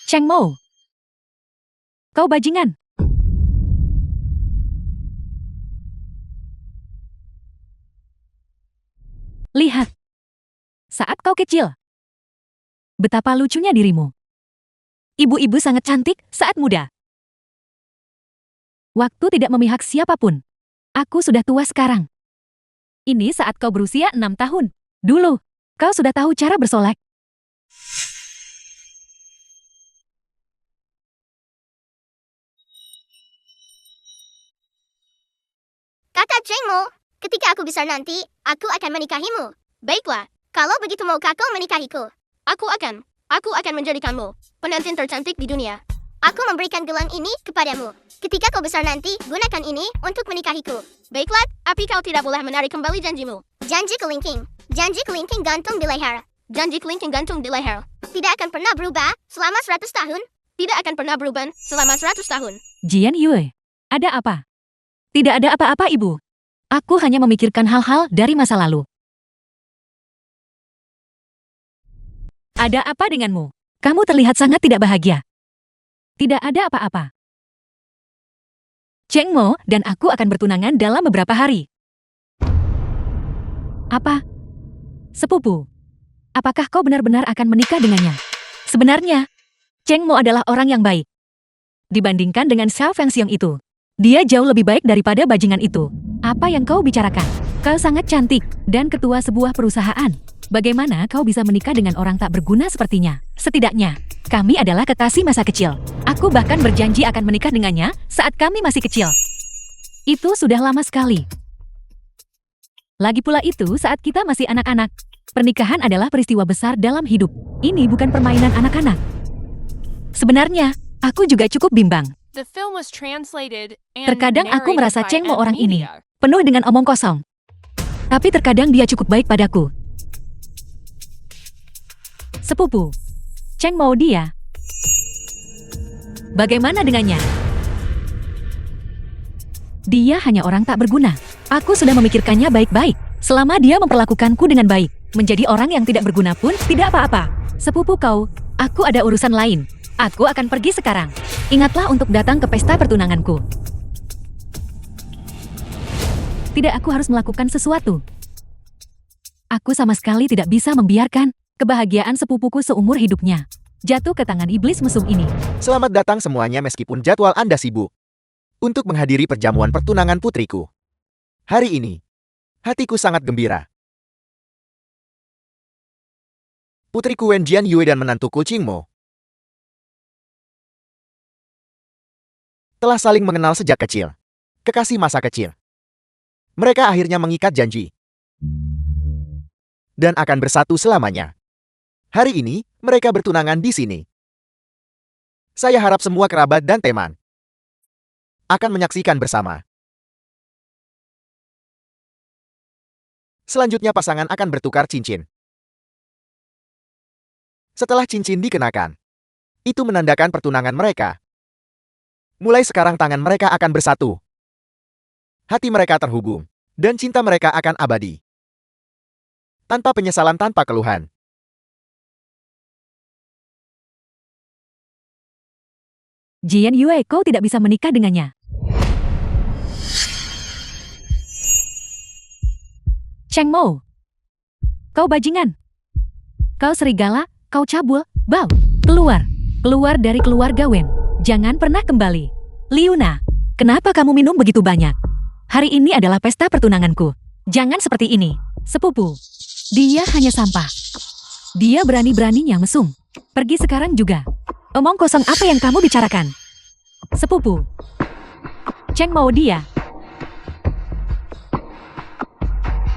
Cheng Mo. Kau bajingan. Lihat. Saat kau kecil. Betapa lucunya dirimu. Ibu-ibu sangat cantik saat muda. Waktu tidak memihak siapapun. Aku sudah tua sekarang. Ini saat kau berusia 6 tahun. Dulu, kau sudah tahu cara bersolek. Kata Cheng Mo, ketika aku besar nanti, aku akan menikahimu. Baiklah, kalau begitu maukah kau menikahiku? Aku akan menjadikanmu pengantin tercantik di dunia. Aku memberikan gelang ini kepadamu. Ketika kau besar nanti, gunakan ini untuk menikahiku. Baiklah, tapi kau tidak boleh menarik kembali janjimu. Janji kelingking. Janji kelingking gantung di leher. Janji kelingking gantung di leher. Tidak akan pernah berubah selama 100 tahun. Tidak akan pernah berubah selama 100 tahun. Jian Yue, ada apa? Tidak ada apa-apa, Ibu. Aku hanya memikirkan hal-hal dari masa lalu. Ada apa denganmu? Kamu terlihat sangat tidak bahagia. Tidak ada apa-apa. Cheng Mo dan aku akan bertunangan dalam beberapa hari. Apa? Sepupu, apakah kau benar-benar akan menikah dengannya? Sebenarnya, Cheng Mo adalah orang yang baik. Dibandingkan dengan Xiao Fengxiong itu, dia jauh lebih baik daripada bajingan itu. Apa yang kau bicarakan? Kau sangat cantik dan ketua sebuah perusahaan. Bagaimana kau bisa menikah dengan orang tak berguna sepertinya? Setidaknya, kami adalah kekasih masa kecil. Aku bahkan berjanji akan menikah dengannya saat kami masih kecil. Itu sudah lama sekali. Lagi pula itu saat kita masih anak-anak. Pernikahan adalah peristiwa besar dalam hidup. Ini bukan permainan anak-anak. Sebenarnya, aku juga cukup bimbang. The film was translated and Terkadang aku narrated merasa by Cheng Mo orang ini Media. penuh dengan omong kosong. Tapi terkadang dia cukup baik padaku. Sepupu, Cheng Mo dia. Bagaimana dengannya? Dia hanya orang tak berguna. Aku sudah memikirkannya baik-baik. Selama dia memperlakukanku dengan baik, menjadi orang yang tidak berguna pun tidak apa-apa. Sepupu kau, aku ada urusan lain. Aku akan pergi sekarang. Ingatlah untuk datang ke pesta pertunanganku. Tidak, aku harus melakukan sesuatu. Aku sama sekali tidak bisa membiarkan kebahagiaan sepupuku seumur hidupnya jatuh ke tangan iblis mesum ini. Selamat datang semuanya meskipun jadwal Anda sibuk. Untuk menghadiri perjamuan pertunangan putriku. Hari ini, hatiku sangat gembira. Putriku Wen Jian Yue dan menantuku Cheng Mo telah saling mengenal sejak kecil. Kekasih masa kecil. Mereka akhirnya mengikat janji. Dan akan bersatu selamanya. Hari ini, mereka bertunangan di sini. Saya harap semua kerabat dan teman akan menyaksikan bersama. Selanjutnya pasangan akan bertukar cincin. Setelah cincin dikenakan, itu menandakan pertunangan mereka. Mulai sekarang tangan mereka akan bersatu. Hati mereka terhubung, dan cinta mereka akan abadi. Tanpa penyesalan, tanpa keluhan. Jian Yue, kau tidak bisa menikah dengannya. Cheng Mo, kau bajingan. Kau serigala, kau cabul, bau. Keluar, keluar dari keluarga Wen. Jangan pernah kembali. Liuna, kenapa kamu minum begitu banyak? Hari ini adalah pesta pertunanganku. Jangan seperti ini. Sepupu, dia hanya sampah. Dia berani-beraninya mesum. Pergi sekarang juga. Omong kosong apa yang kamu bicarakan? Sepupu, Cheng Mo dia.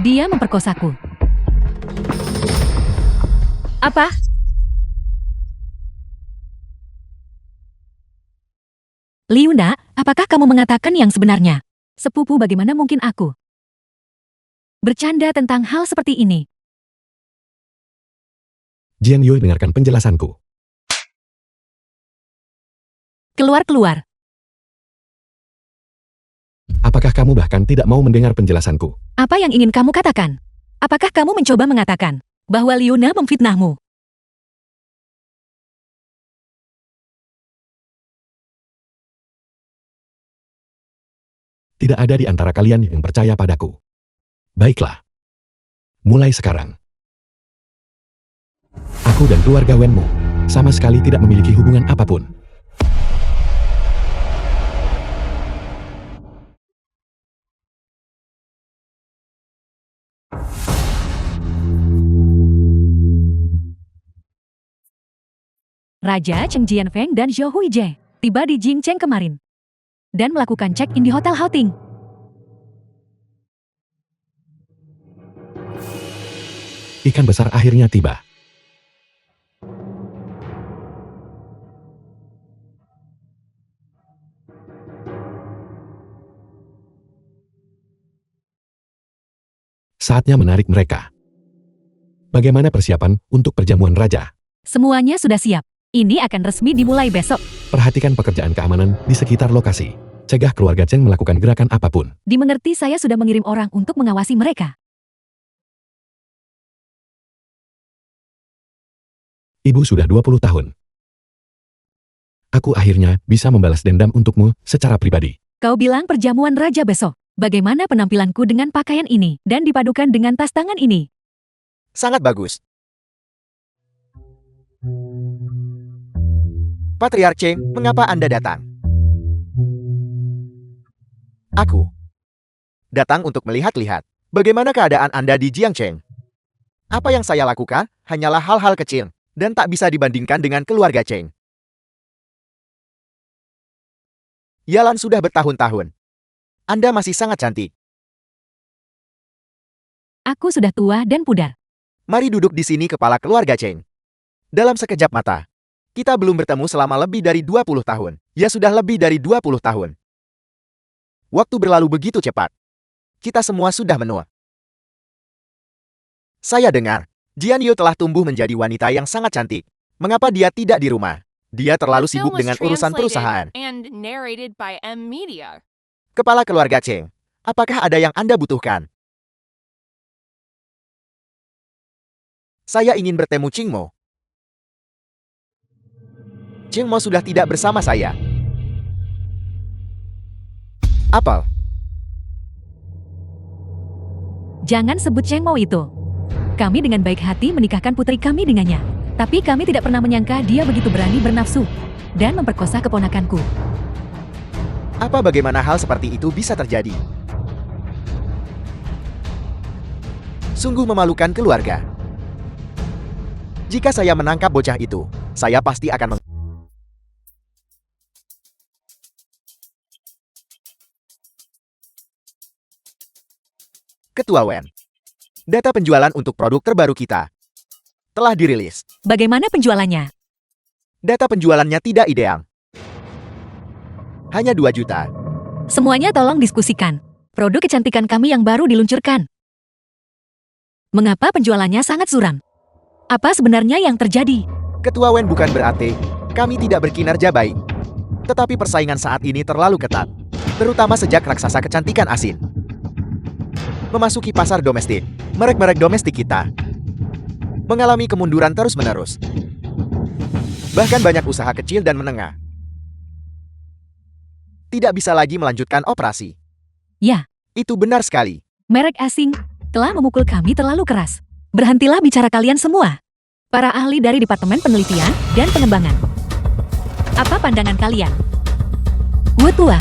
Dia memperkosaku. Apa? Liuna, apakah kamu mengatakan yang sebenarnya? Sepupu, bagaimana mungkin aku bercanda tentang hal seperti ini? Jian Yue dengarkan penjelasanku. Keluar. Apakah kamu bahkan tidak mau mendengar penjelasanku? Apa yang ingin kamu katakan? Apakah kamu mencoba mengatakan bahwa Liuna memfitnahmu? Tidak ada di antara kalian yang percaya padaku. Baiklah. Mulai sekarang. Aku dan keluarga Wenmo sama sekali tidak memiliki hubungan apapun. Raja Cheng Jianfeng dan Zhou Huijie tiba di Jingcheng kemarin dan melakukan check-in di Hotel Houting. Ikan besar akhirnya tiba. Saatnya menarik mereka. Bagaimana persiapan untuk perjamuan raja? Semuanya sudah siap. Ini akan resmi dimulai besok. Perhatikan pekerjaan keamanan di sekitar lokasi. Cegah keluarga Cheng melakukan gerakan apapun. Dimengerti, saya sudah mengirim orang untuk mengawasi mereka. Ibu sudah 20 tahun. Aku akhirnya bisa membalas dendam untukmu secara pribadi. Kau bilang perjamuan raja besok. Bagaimana penampilanku dengan pakaian ini dan dipadukan dengan tas tangan ini? Sangat bagus. Patriark Cheng, mengapa Anda datang? Aku datang untuk melihat-lihat bagaimana keadaan Anda di Jiangcheng. Apa yang saya lakukan hanyalah hal-hal kecil dan tak bisa dibandingkan dengan keluarga Cheng. Yalan sudah bertahun-tahun. Anda masih sangat cantik. Aku sudah tua dan pudar. Mari duduk di sini kepala keluarga Cheng. Dalam sekejap mata, kita belum bertemu selama lebih dari 20 tahun. Ya sudah lebih dari 20 tahun. Waktu berlalu begitu cepat. Kita semua sudah menua. Saya dengar, Jian Yu telah tumbuh menjadi wanita yang sangat cantik. Mengapa dia tidak di rumah? Dia terlalu The sibuk film was dengan urusan translated perusahaan. and narrated by M Media. Kepala keluarga Cheng, apakah ada yang Anda butuhkan? Saya ingin bertemu Ching Mo. Ching Mo sudah tidak bersama saya. Apel, Jangan sebut Cheng Mo itu. Kami dengan baik hati menikahkan putri kami dengannya. Tapi kami tidak pernah menyangka dia begitu berani bernafsu dan memperkosa keponakanku. apa bagaimana hal seperti itu bisa terjadi? Sungguh memalukan keluarga. Jika saya menangkap bocah itu, saya pasti akan Ketua Wen. Data penjualan untuk produk terbaru kita telah dirilis. Bagaimana penjualannya? Data penjualannya tidak ideal. Hanya 2 juta. Semuanya tolong diskusikan. Produk kecantikan kami yang baru diluncurkan. Mengapa penjualannya sangat suram? Apa sebenarnya yang terjadi? Ketua Wen bukan berarti kami tidak berkinerja baik. Tetapi persaingan saat ini terlalu ketat. Terutama sejak raksasa kecantikan asin memasuki pasar domestik. Merek-merek domestik kita mengalami kemunduran terus-menerus. Bahkan banyak usaha kecil dan menengah tidak bisa lagi melanjutkan operasi. Ya, Itu benar sekali. merek asing telah memukul kami terlalu keras. Berhentilah bicara kalian semua. Para ahli dari Departemen Penelitian dan Pengembangan. Apa pandangan kalian? Tua,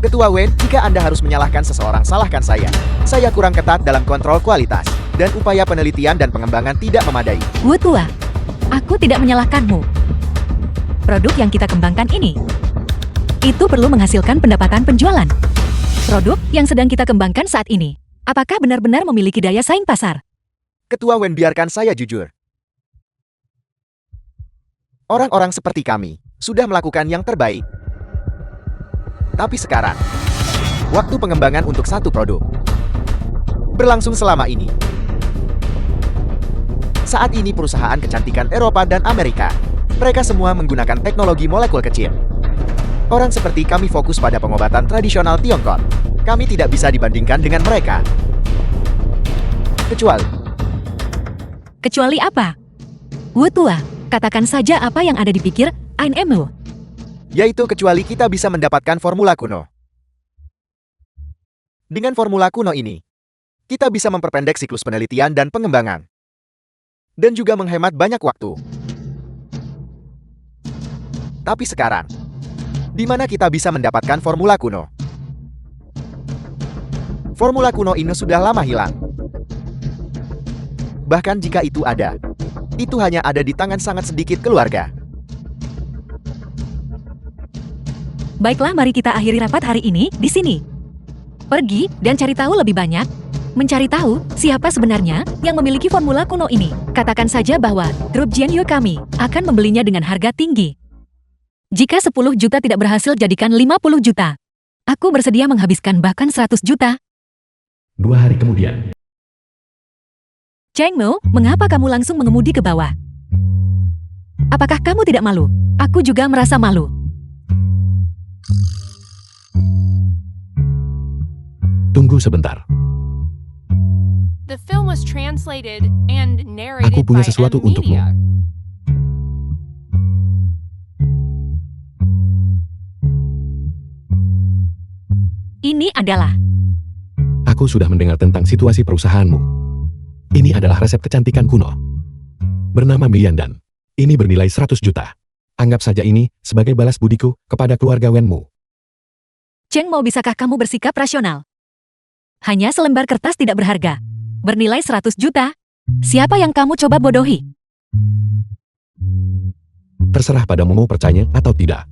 Ketua Wen, jika Anda harus menyalahkan seseorang, salahkan saya. Saya kurang ketat dalam kontrol kualitas, dan upaya penelitian dan pengembangan tidak memadai. tua. Aku tidak menyalahkanmu. Produk yang kita kembangkan ini, itu perlu menghasilkan pendapatan penjualan. Produk yang sedang kita kembangkan saat ini, apakah benar-benar memiliki daya saing pasar? Ketua Wen, biarkan saya jujur. Orang-orang seperti kami sudah melakukan yang terbaik. Tapi sekarang, waktu pengembangan untuk satu produk berlangsung selama ini. Saat ini perusahaan kecantikan Eropa dan Amerika, mereka semua menggunakan teknologi molekul kecil. Orang seperti kami fokus pada pengobatan tradisional Tiongkok. Kami tidak bisa dibandingkan dengan mereka. Kecuali apa? Tua, katakan saja apa yang ada di pikir Ainemu. Yaitu kecuali kita bisa mendapatkan formula kuno. Dengan formula kuno ini, kita bisa memperpendek siklus penelitian dan pengembangan. Dan juga menghemat banyak waktu. Tapi sekarang, di mana kita bisa mendapatkan formula kuno? Formula kuno ini sudah lama hilang. Bahkan jika itu ada, itu hanya ada di tangan sangat sedikit keluarga. Baiklah, mari kita akhiri rapat hari ini di sini. Pergi dan cari tahu lebih banyak. Mencari tahu siapa sebenarnya yang memiliki formula kuno ini. Katakan saja bahwa grup Jian Yu kami akan membelinya dengan harga tinggi. Jika 10 juta tidak berhasil, jadikan 50 juta. Aku bersedia menghabiskan bahkan 100 juta. 2 hari kemudian. Cheng Mo, mengapa kamu langsung mengemudi ke bawah? Apakah kamu tidak malu? Aku juga merasa malu. Tunggu sebentar. The film was translated and narrated Aku punya by sesuatu M untukmu. Media. Ini adalah... Aku sudah mendengar tentang situasi perusahaanmu. Ini adalah resep kecantikan kuno. Bernama Miyandan. Ini bernilai 100 juta. Anggap saja ini sebagai balas budiku kepada keluarga Wenmu. Cheng Mo, bisakah kamu bersikap rasional? Hanya selembar kertas tidak berharga. Bernilai 100 juta. Siapa yang kamu coba bodohi? Terserah padamu mau percaya atau tidak.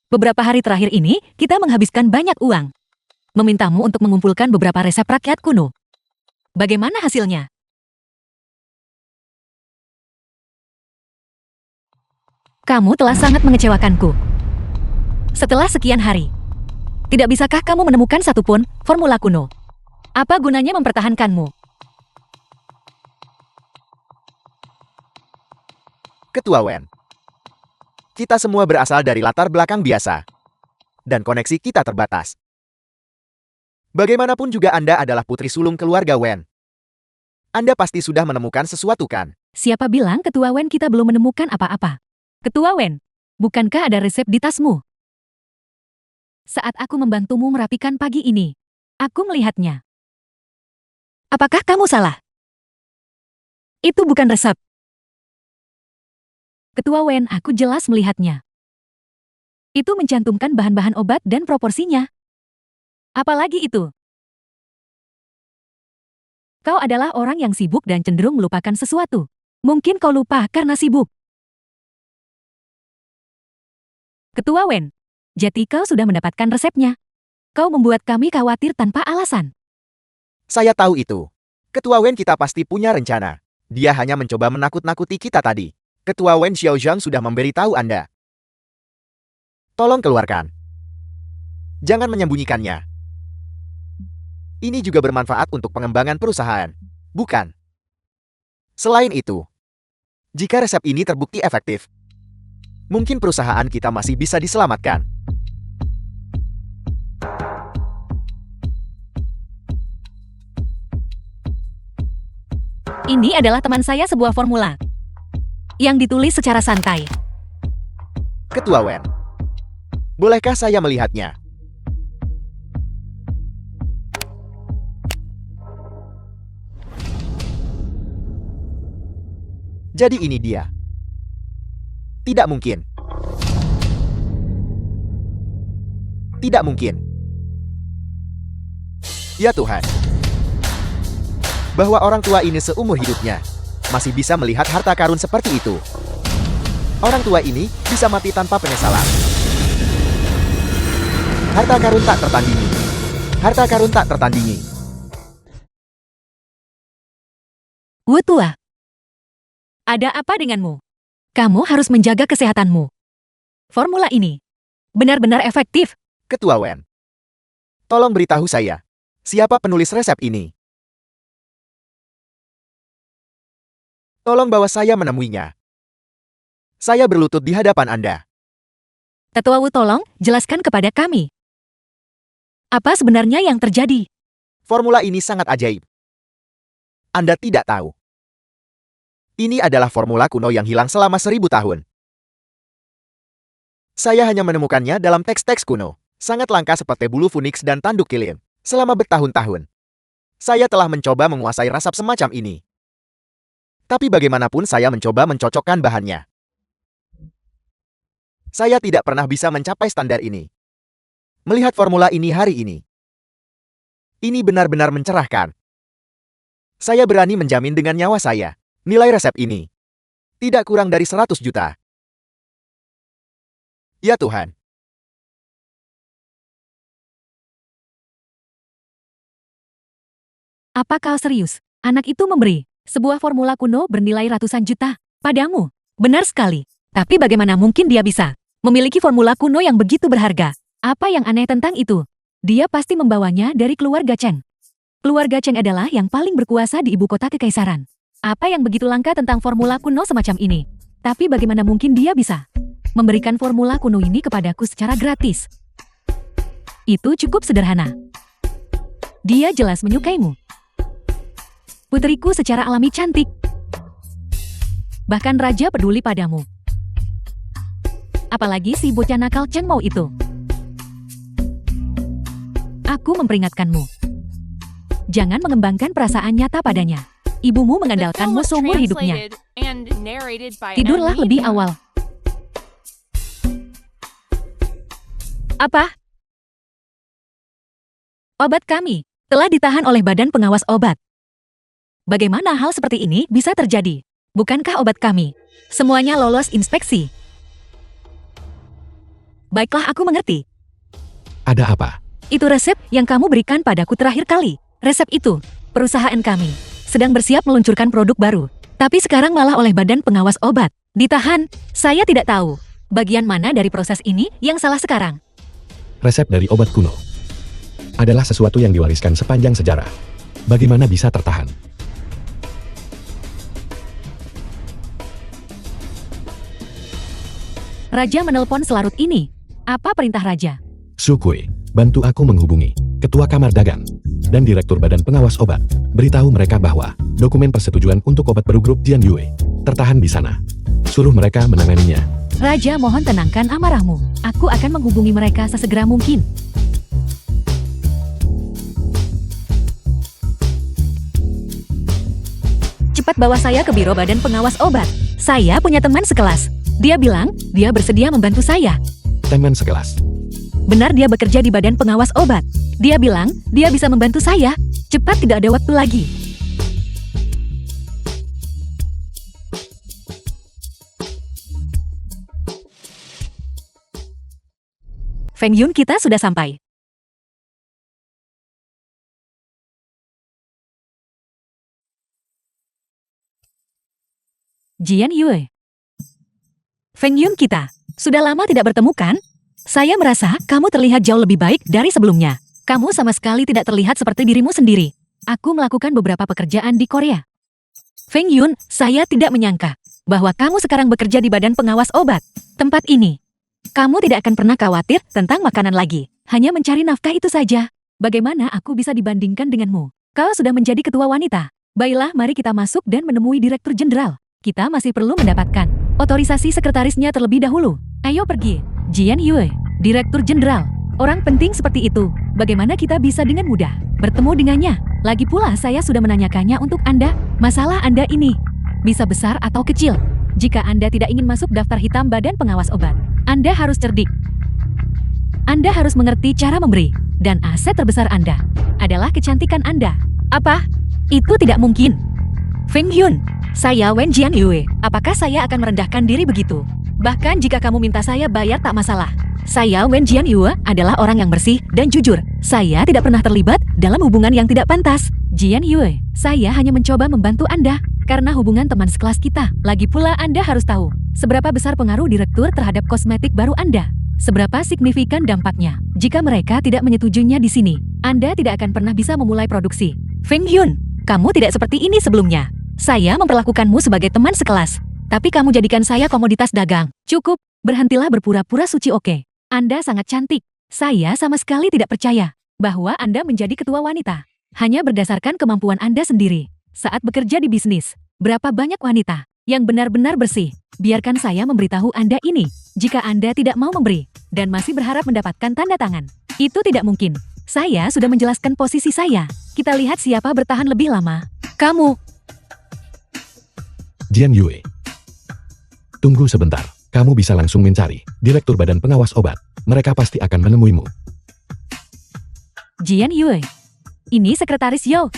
Beberapa hari terakhir ini, kita menghabiskan banyak uang. Memintamu untuk mengumpulkan beberapa resep rakyat kuno. Bagaimana hasilnya? Kamu telah sangat mengecewakanku. Setelah sekian hari, tidak bisakah kamu menemukan satupun formula kuno? Apa gunanya mempertahankanmu? Ketua Wen. Kita semua berasal dari latar belakang biasa. Dan koneksi kita terbatas. Bagaimanapun juga Anda adalah putri sulung keluarga Wen. Anda pasti sudah menemukan sesuatu kan? Siapa bilang Ketua Wen kita belum menemukan apa-apa? Ketua Wen, bukankah ada resep di tasmu? Saat aku membantumu merapikan pagi ini, aku melihatnya. Apakah kamu salah? Itu bukan resep. Ketua Wen, aku jelas melihatnya. Itu mencantumkan bahan-bahan obat dan proporsinya. Apalagi itu? Kau adalah orang yang sibuk dan cenderung melupakan sesuatu. Mungkin kau lupa karena sibuk. Ketua Wen, jadi kau sudah mendapatkan resepnya. Kau membuat kami khawatir tanpa alasan. Saya tahu itu. Ketua Wen kita pasti punya rencana. Dia hanya mencoba menakut-nakuti kita tadi. Ketua Wen Xiaozhang sudah memberitahu Anda. Tolong keluarkan. Jangan menyembunyikannya. Ini juga bermanfaat untuk pengembangan perusahaan. Bukan? Selain itu, jika resep ini terbukti efektif, mungkin perusahaan kita masih bisa diselamatkan. Ini adalah teman saya sebuah formula yang ditulis secara santai. Ketua Wen, bolehkah saya melihatnya? Jadi ini dia. Tidak mungkin. Tidak mungkin. Ya Tuhan. Bahwa orang tua ini seumur hidupnya masih bisa melihat harta karun seperti itu. Orang tua ini bisa mati tanpa penyesalan. Harta karun tak tertandingi. Harta karun tak tertandingi. Wu tua. Ada apa denganmu? Kamu harus menjaga kesehatanmu. Formula ini benar-benar efektif. Ketua Wen, tolong beritahu saya, siapa penulis resep ini? Tolong bawa saya menemuinya. Saya berlutut di hadapan Anda. Tetua Wu, tolong jelaskan kepada kami. Apa sebenarnya yang terjadi? Formula ini sangat ajaib. Anda tidak tahu. Ini adalah formula kuno yang hilang selama 1000 tahun. Saya hanya menemukannya dalam teks-teks kuno. Sangat langka seperti bulu Phoenix dan tanduk kilin. Selama bertahun-tahun, saya telah mencoba menguasai resep semacam ini. Tapi bagaimanapun saya mencoba mencocokkan bahannya. Saya tidak pernah bisa mencapai standar ini. Melihat formula ini hari ini benar-benar mencerahkan. Saya berani menjamin dengan nyawa saya, nilai resep ini tidak kurang dari 100 juta. Ya Tuhan. Apa kau serius? Anak itu memberi sebuah formula kuno bernilai ratusan juta padamu. Benar sekali. Tapi bagaimana mungkin dia bisa memiliki formula kuno yang begitu berharga? Apa yang aneh tentang itu? Dia pasti membawanya dari keluarga Cheng. Keluarga Cheng adalah yang paling berkuasa di ibu kota kekaisaran. Apa yang begitu langka tentang formula kuno semacam ini? Tapi bagaimana mungkin dia bisa memberikan formula kuno ini kepadaku secara gratis? Itu cukup sederhana. Dia jelas menyukaimu. Putriku secara alami cantik. Bahkan raja peduli padamu. Apalagi si bocah nakal Cheng Mo itu. Aku memperingatkanmu. Jangan mengembangkan perasaan nyata padanya. Ibumu The film mengandalkanmu was seumur hidupnya. translated and narrated by Tidurlah Anita. lebih awal. Apa? Obat kami telah ditahan oleh Badan Pengawas Obat. Bagaimana hal seperti ini bisa terjadi? Bukankah obat kami semuanya lolos inspeksi? Baiklah, aku mengerti. Ada apa? Itu resep yang kamu berikan padaku terakhir kali. Resep itu, perusahaan kami sedang bersiap meluncurkan produk baru. Tapi sekarang malah oleh Badan Pengawas Obat ditahan. Saya tidak tahu bagian mana dari proses ini yang salah sekarang. Resep dari obat kuno adalah sesuatu yang diwariskan sepanjang sejarah. Bagaimana bisa tertahan? Raja menelpon selarut ini. Apa perintah raja? Sukui, bantu aku menghubungi Ketua Kamar Dagang dan Direktur Badan Pengawas Obat. Beritahu mereka bahwa dokumen persetujuan untuk obat baru grup Jian Yue tertahan di sana. Suruh mereka menanganinya. Raja, mohon tenangkan amarahmu. Aku akan menghubungi mereka sesegera mungkin. Cepat bawa saya ke Biro Badan Pengawas Obat. Saya punya teman sekelas. Dia bilang, dia bersedia membantu saya. Teman sekelas. Benar, dia bekerja di Badan Pengawas Obat. Dia bilang, dia bisa membantu saya. Cepat, tidak ada waktu lagi. Feng Yun, kita sudah sampai. Jian Yue. Feng Yun, kita sudah lama tidak bertemu kan? Saya merasa kamu terlihat jauh lebih baik dari sebelumnya. Kamu sama sekali tidak terlihat seperti dirimu sendiri. Aku melakukan beberapa pekerjaan di Korea. Feng Yun, saya tidak menyangka bahwa kamu sekarang bekerja di Badan Pengawas Obat. Tempat ini. Kamu tidak akan pernah khawatir tentang makanan lagi. Hanya mencari nafkah itu saja. Bagaimana aku bisa dibandingkan denganmu? Kau sudah menjadi ketua wanita. Baiklah, mari kita masuk dan menemui Direktur Jenderal. Kita masih perlu mendapatkan otorisasi sekretarisnya terlebih dahulu. Ayo pergi. Jian Yue, Direktur Jenderal. Orang penting seperti itu, bagaimana kita bisa dengan mudah bertemu dengannya? Lagi pula saya sudah menanyakannya untuk Anda. Masalah Anda ini bisa besar atau kecil. Jika Anda tidak ingin masuk daftar hitam Badan Pengawas Obat, Anda harus cerdik. Anda harus mengerti cara memberi. Dan aset terbesar Anda adalah kecantikan Anda. Apa? Itu tidak mungkin. Feng Yun, saya Wen Jian Yue. Apakah saya akan merendahkan diri begitu? Bahkan jika kamu minta saya bayar tak masalah. Saya Wen Jian Yue adalah orang yang bersih dan jujur. Saya tidak pernah terlibat dalam hubungan yang tidak pantas. Jian Yue, saya hanya mencoba membantu Anda karena hubungan teman sekelas kita. Lagi pula Anda harus tahu seberapa besar pengaruh direktur terhadap kosmetik baru Anda. Seberapa signifikan dampaknya. Jika mereka tidak menyetujuinya di sini, Anda tidak akan pernah bisa memulai produksi. Feng Yun, kamu tidak seperti ini sebelumnya. Saya memperlakukanmu sebagai teman sekelas, tapi kamu jadikan saya komoditas dagang. Cukup, berhentilah berpura-pura suci, oke? Anda sangat cantik. Saya sama sekali tidak percaya bahwa Anda menjadi ketua wanita hanya berdasarkan kemampuan Anda sendiri. Saat bekerja di bisnis, berapa banyak wanita yang benar-benar bersih? Biarkan saya memberitahu Anda ini. Jika Anda tidak mau memberi dan masih berharap mendapatkan tanda tangan, itu tidak mungkin. Saya sudah menjelaskan posisi saya. Kita lihat siapa bertahan lebih lama. Kamu. Jian Yue. Tunggu sebentar. Kamu bisa langsung mencari Direktur Badan Pengawas Obat. Mereka pasti akan menemuimu. Jian Yue. Ini Sekretaris Yo.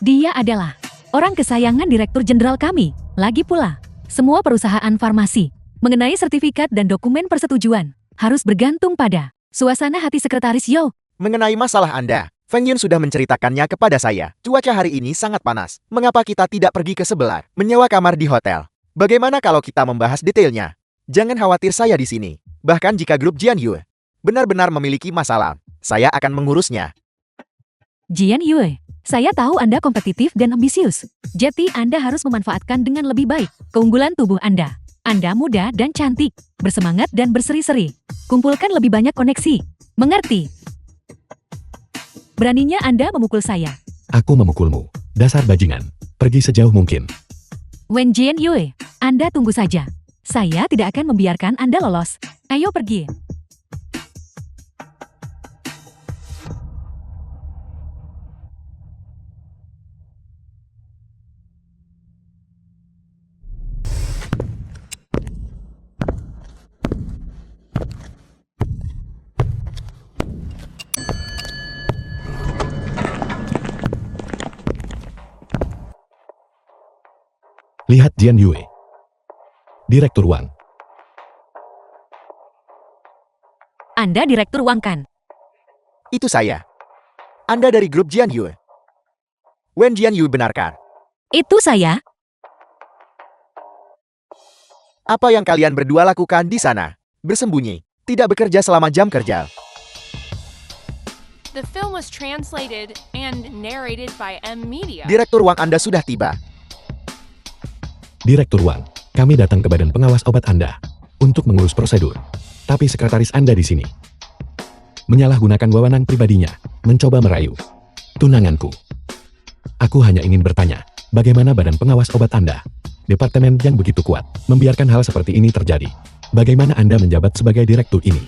Dia adalah orang kesayangan Direktur Jenderal kami. Lagi pula, semua perusahaan farmasi mengenai sertifikat dan dokumen persetujuan harus bergantung pada suasana hati Sekretaris Yo. Mengenai masalah Anda, Feng Yun sudah menceritakannya kepada saya. Cuaca hari ini sangat panas. Mengapa kita tidak pergi ke sebelah, menyewa kamar di hotel? Bagaimana kalau kita membahas detailnya? Jangan khawatir, saya di sini. Bahkan jika grup Jian Yue benar-benar memiliki masalah. Saya akan mengurusnya. Jian Yue, saya tahu Anda kompetitif dan ambisius. Jadi Anda harus memanfaatkan dengan lebih baik keunggulan tubuh Anda. Anda muda dan cantik, bersemangat dan berseri-seri. Kumpulkan lebih banyak koneksi. Mengerti? Beraninya Anda memukul saya. Aku memukulmu. Dasar bajingan. Pergi sejauh mungkin. Wen Jian Yue, Anda tunggu saja. Saya tidak akan membiarkan Anda lolos. Ayo pergi. Lihat Jian Yue. Direktur Wang. Anda Direktur Wang kan? Itu saya. Anda dari grup Jian Yue. Wen Jian Yue benarkah? Itu saya. Apa yang kalian berdua lakukan di sana? Bersembunyi, tidak bekerja selama jam kerja. The film was translated and narrated by M Media. Direktur Wang Anda sudah tiba. Direktur Wang, kami datang ke badan pengawas obat Anda untuk mengurus prosedur. Tapi sekretaris Anda di sini menyalahgunakan wewenang pribadinya, mencoba merayu tunanganku. Aku hanya ingin bertanya, bagaimana badan pengawas obat Anda, departemen yang begitu kuat, membiarkan hal seperti ini terjadi? Bagaimana Anda menjabat sebagai direktur ini?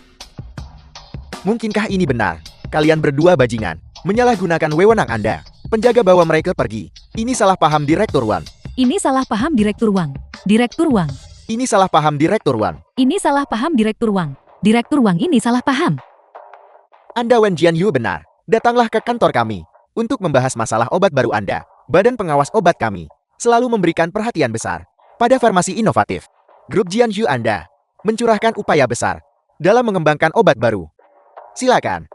Mungkinkah ini benar? Kalian berdua bajingan, menyalahgunakan wewenang Anda. Penjaga bawa mereka pergi. Ini salah paham Direktur Wang. Ini salah paham Direktur Wang. Direktur Wang. Ini salah paham Direktur Wang. Ini salah paham Direktur Wang. Direktur Wang ini salah paham. Anda Wen Jian Yue benar. Datanglah ke kantor kami untuk membahas masalah obat baru Anda. Badan pengawas obat kami selalu memberikan perhatian besar pada farmasi inovatif. Grup Jian Yue Anda mencurahkan upaya besar dalam mengembangkan obat baru. Silakan.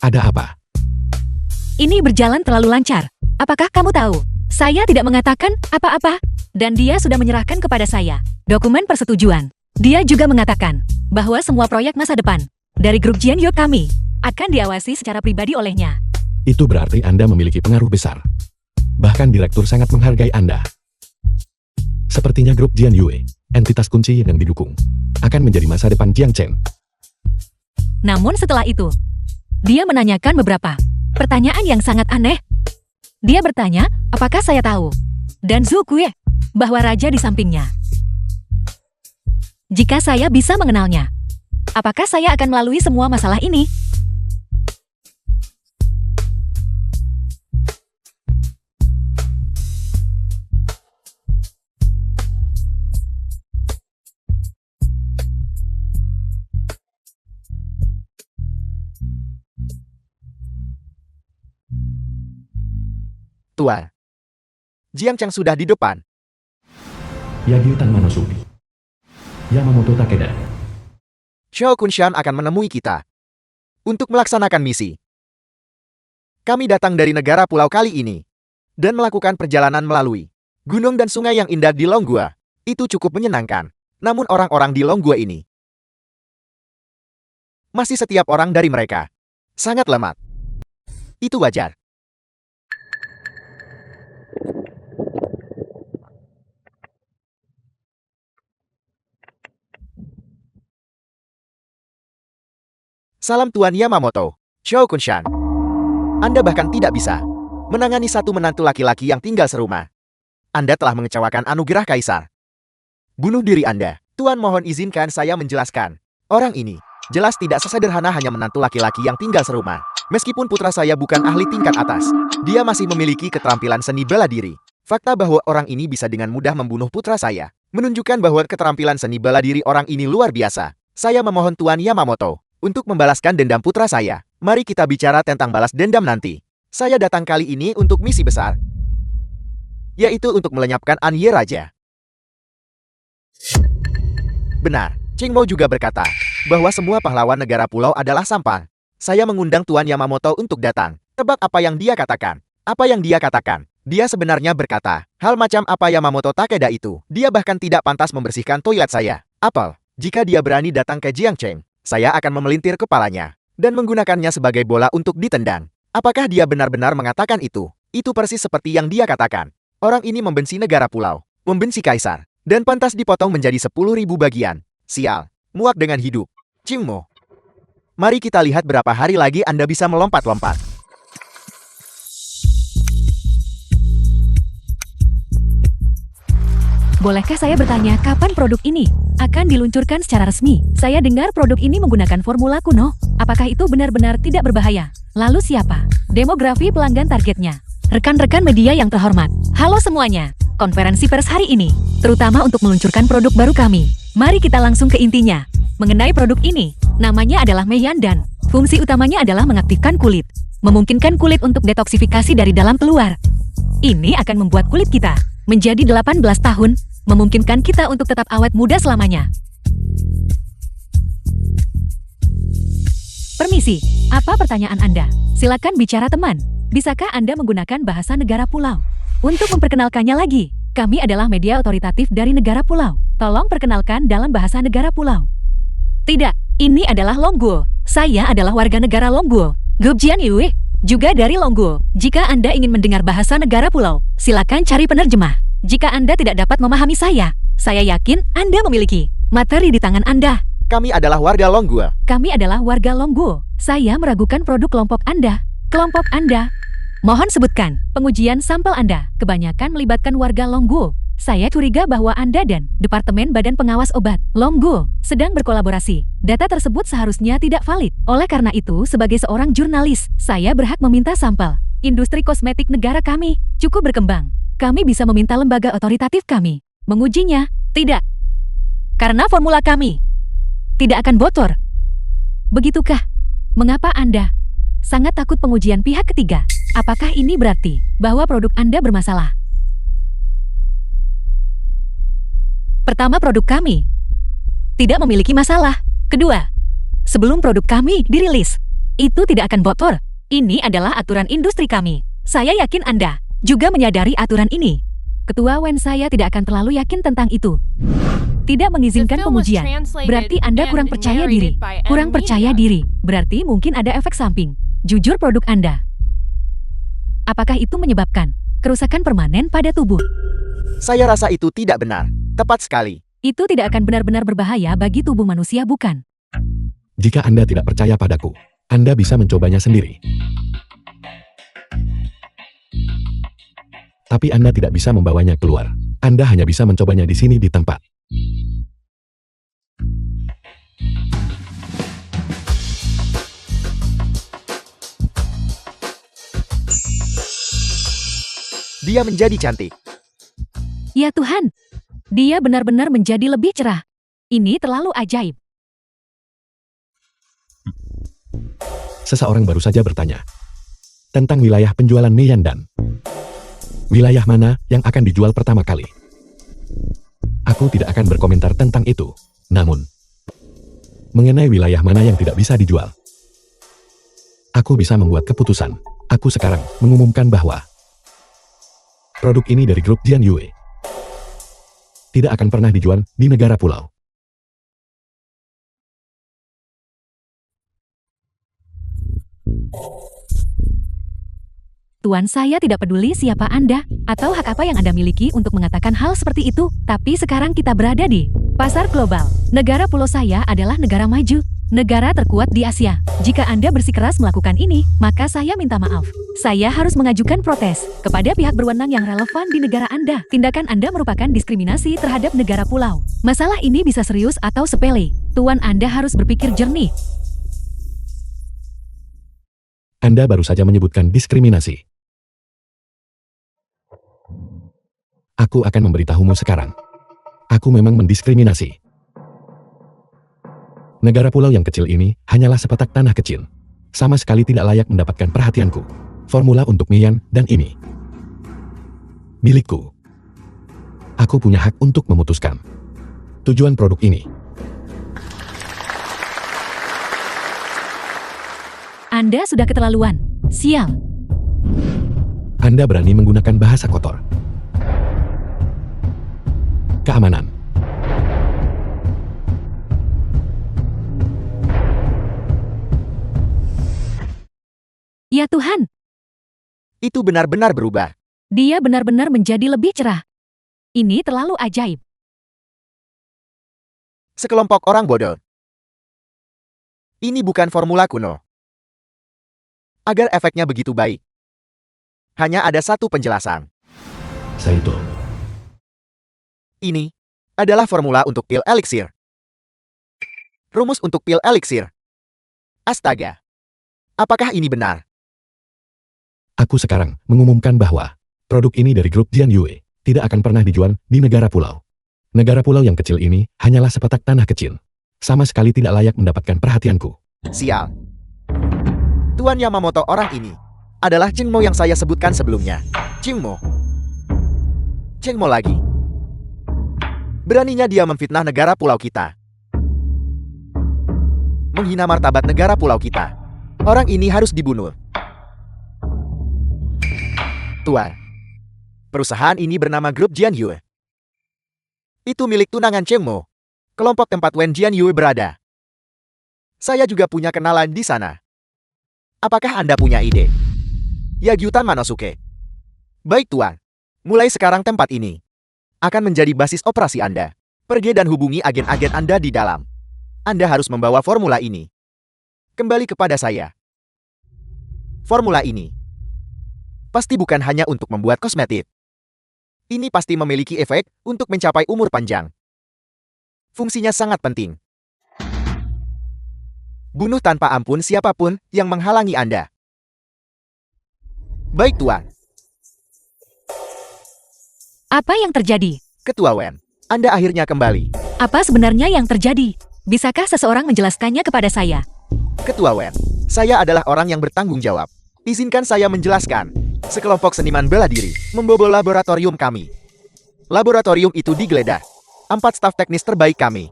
Ada apa? Ini berjalan terlalu lancar. Apakah kamu tahu? Saya tidak mengatakan apa-apa. Dan dia sudah menyerahkan kepada saya dokumen persetujuan. Dia juga mengatakan bahwa semua proyek masa depan dari grup Jian Yue kami akan diawasi secara pribadi olehnya. Itu berarti Anda memiliki pengaruh besar. Bahkan direktur sangat menghargai Anda. Sepertinya grup Jian Yue, entitas kunci yang didukung, akan menjadi masa depan Jiang Chen. Namun setelah itu, dia menanyakan beberapa pertanyaan yang sangat aneh. Dia bertanya, apakah saya tahu? Dan Zhu Kue, bahwa raja di sampingnya. Jika saya bisa mengenalnya, apakah saya akan melalui semua masalah ini? Tuan. Jiang Cheng sudah di depan. Yagyutan Manosubi. Yamamoto Takeda. Xiao Kunshan akan menemui kita untuk melaksanakan misi. Kami datang dari negara pulau kali ini dan melakukan perjalanan melalui gunung dan sungai yang indah di Longgua. Itu cukup menyenangkan. Namun orang-orang di Longgua ini masih setiap orang dari mereka sangat lemah. Itu wajar. Salam Tuan Yamamoto, Xiao Kunshan. Anda bahkan tidak bisa menangani satu menantu laki-laki yang tinggal serumah. Anda telah mengecewakan anugerah kaisar. Bunuh diri Anda. Tuan mohon izinkan saya menjelaskan. Orang ini jelas tidak sesederhana hanya menantu laki-laki yang tinggal serumah. Meskipun putra saya bukan ahli tingkat atas, dia masih memiliki keterampilan seni bela diri. Fakta bahwa orang ini bisa dengan mudah membunuh putra saya menunjukkan bahwa keterampilan seni bela diri orang ini luar biasa. Saya memohon Tuan Yamamoto untuk membalaskan dendam putra saya. Mari kita bicara tentang balas dendam nanti. Saya datang kali ini untuk misi besar, yaitu untuk melenyapkan Anye Raja. Benar, Cheng Mo juga berkata bahwa semua pahlawan negara pulau adalah sampah. Saya mengundang Tuan Yamamoto untuk datang. Tebak apa yang dia katakan? Apa yang dia katakan? Dia sebenarnya berkata, hal macam apa Yamamoto Takeda itu. Dia bahkan tidak pantas membersihkan toilet saya. Apel, jika dia berani datang ke Jiangcheng, saya akan memelintir kepalanya dan menggunakannya sebagai bola untuk ditendang. Apakah dia benar-benar mengatakan itu? Itu persis seperti yang dia katakan. Orang ini membenci negara pulau, membenci kaisar, dan pantas dipotong menjadi 10.000 bagian. Sial, muak dengan hidup. Cheng Mo, mari kita lihat berapa hari lagi Anda bisa melompat-lompat. Bolehkah saya bertanya kapan produk ini akan diluncurkan secara resmi? Saya dengar produk ini menggunakan formula kuno. Apakah itu benar-benar tidak berbahaya? Lalu siapa demografi pelanggan targetnya? Rekan-rekan media yang terhormat, halo semuanya. Konferensi pers hari ini, terutama untuk meluncurkan produk baru kami. Mari kita langsung ke intinya. Mengenai produk ini, namanya adalah Meian dan fungsi utamanya adalah mengaktifkan kulit, memungkinkan kulit untuk detoksifikasi dari dalam keluar. Ini akan membuat kulit kita menjadi 18 tahun, memungkinkan kita untuk tetap awet muda selamanya. Permisi, apa pertanyaan Anda? Silakan bicara teman. Bisakah Anda menggunakan bahasa negara pulau? Untuk memperkenalkannya lagi, kami adalah media otoritatif dari negara pulau. Tolong perkenalkan dalam bahasa negara pulau. Tidak, ini adalah Longguo. Saya adalah warga negara Longguo. Gubjian Yue, juga dari Longguo. Jika Anda ingin mendengar bahasa negara pulau, silakan cari penerjemah. Jika Anda tidak dapat memahami saya yakin Anda memiliki materi di tangan Anda. Kami adalah warga Longguo. Kami adalah warga Longguo. Saya meragukan produk kelompok Anda. Kelompok Anda? Mohon sebutkan, pengujian sampel Anda kebanyakan melibatkan warga Longguo. Saya curiga bahwa Anda dan Departemen Badan Pengawas Obat Longguo sedang berkolaborasi. Data tersebut seharusnya tidak valid. Oleh karena itu, sebagai seorang jurnalis, saya berhak meminta sampel. Industri kosmetik negara kami cukup berkembang. Kami bisa meminta lembaga otoritatif kami mengujinya. Tidak. Karena formula kami tidak akan bocor. Begitukah? Mengapa Anda sangat takut pengujian pihak ketiga? Apakah ini berarti bahwa produk Anda bermasalah? Pertama, produk kami tidak memiliki masalah. Kedua, sebelum produk kami dirilis, itu tidak akan bocor. Ini adalah aturan industri kami. Saya yakin Anda juga menyadari aturan ini. Ketua Wen, saya tidak akan terlalu yakin tentang itu. Tidak mengizinkan pengujian. Berarti Anda kurang percaya diri. Kurang percaya diri. Berarti mungkin ada efek samping. Jujur produk Anda. Apakah itu menyebabkan kerusakan permanen pada tubuh? Saya rasa itu tidak benar. Tepat sekali. Itu tidak akan benar-benar berbahaya bagi tubuh manusia, bukan? Jika Anda tidak percaya padaku, Anda bisa mencobanya sendiri. Tapi Anda tidak bisa membawanya keluar. Anda hanya bisa mencobanya di sini di tempat. Dia menjadi cantik. Ya Tuhan, dia benar-benar menjadi lebih cerah. Ini terlalu ajaib. Seseorang baru saja bertanya tentang wilayah penjualan Meian dan wilayah mana yang akan dijual pertama kali. Aku tidak akan berkomentar tentang itu. Namun, mengenai wilayah mana yang tidak bisa dijual, aku bisa membuat keputusan. Aku sekarang mengumumkan bahwa produk ini dari grup Jian Yue tidak akan pernah dijual di negara pulau. Tuan, saya tidak peduli siapa Anda atau hak apa yang Anda miliki untuk mengatakan hal seperti itu. Tapi sekarang kita berada di pasar global. Negara pulau saya adalah negara maju, negara terkuat di Asia. Jika Anda bersikeras melakukan ini, maka saya minta maaf. Saya harus mengajukan protes kepada pihak berwenang yang relevan di negara Anda. Tindakan Anda merupakan diskriminasi terhadap negara pulau. Masalah ini bisa serius atau sepele. Tuan, Anda harus berpikir jernih. Anda baru saja menyebutkan diskriminasi. Aku akan memberitahumu sekarang. Aku memang mendiskriminasi. Negara pulau yang kecil ini hanyalah sepetak tanah kecil. Sama sekali tidak layak mendapatkan perhatianku. Formula untuk Meian dan ini milikku. Aku punya hak untuk memutuskan. tujuan produk ini. Anda sudah keterlaluan. Sial. Anda berani menggunakan bahasa kotor. Keamanan. Ya Tuhan, Itu benar-benar berubah. dia benar-benar menjadi lebih cerah. Ini terlalu ajaib. Sekelompok orang bodoh. Ini bukan formula kuno. Agar efeknya begitu baik, hanya ada satu penjelasan. Saito. Ini adalah formula untuk pil eliksir. Rumus untuk pil eliksir. Astaga. Apakah ini benar? Aku sekarang mengumumkan bahwa produk ini dari grup Jianyue tidak akan pernah dijual di negara pulau. Negara pulau yang kecil ini hanyalah sepetak tanah kecil. Sama sekali tidak layak mendapatkan perhatianku. Sial. Tuan Yamamoto orang ini adalah Chengmo yang saya sebutkan sebelumnya. Chengmo. Chengmo lagi. Beraninya dia memfitnah negara pulau kita. Menghina martabat negara pulau kita. Orang ini harus dibunuh. Tuan, perusahaan ini bernama Grup Jianyue. Itu milik tunangan Chengmo, kelompok tempat Wen Jianyue berada. Saya juga punya kenalan di sana. Apakah Anda punya ide? Yagyutan Manosuke. Baik Tuan, mulai sekarang tempat ini akan menjadi basis operasi Anda. Pergi dan hubungi agen-agen Anda di dalam. Anda harus membawa formula ini kembali kepada saya. Formula ini pasti bukan hanya untuk membuat kosmetik. Ini pasti memiliki efek untuk mencapai umur panjang. Fungsinya sangat penting. Bunuh tanpa ampun siapapun yang menghalangi Anda. Baik Tuan. Apa yang terjadi? Ketua Wen, Anda akhirnya kembali. Apa sebenarnya yang terjadi? Bisakah seseorang menjelaskannya kepada saya? Ketua Wen, saya adalah orang yang bertanggung jawab. Izinkan saya menjelaskan. Sekelompok seniman bela diri membobol laboratorium kami. Laboratorium itu digeledah. 4 staf teknis terbaik kami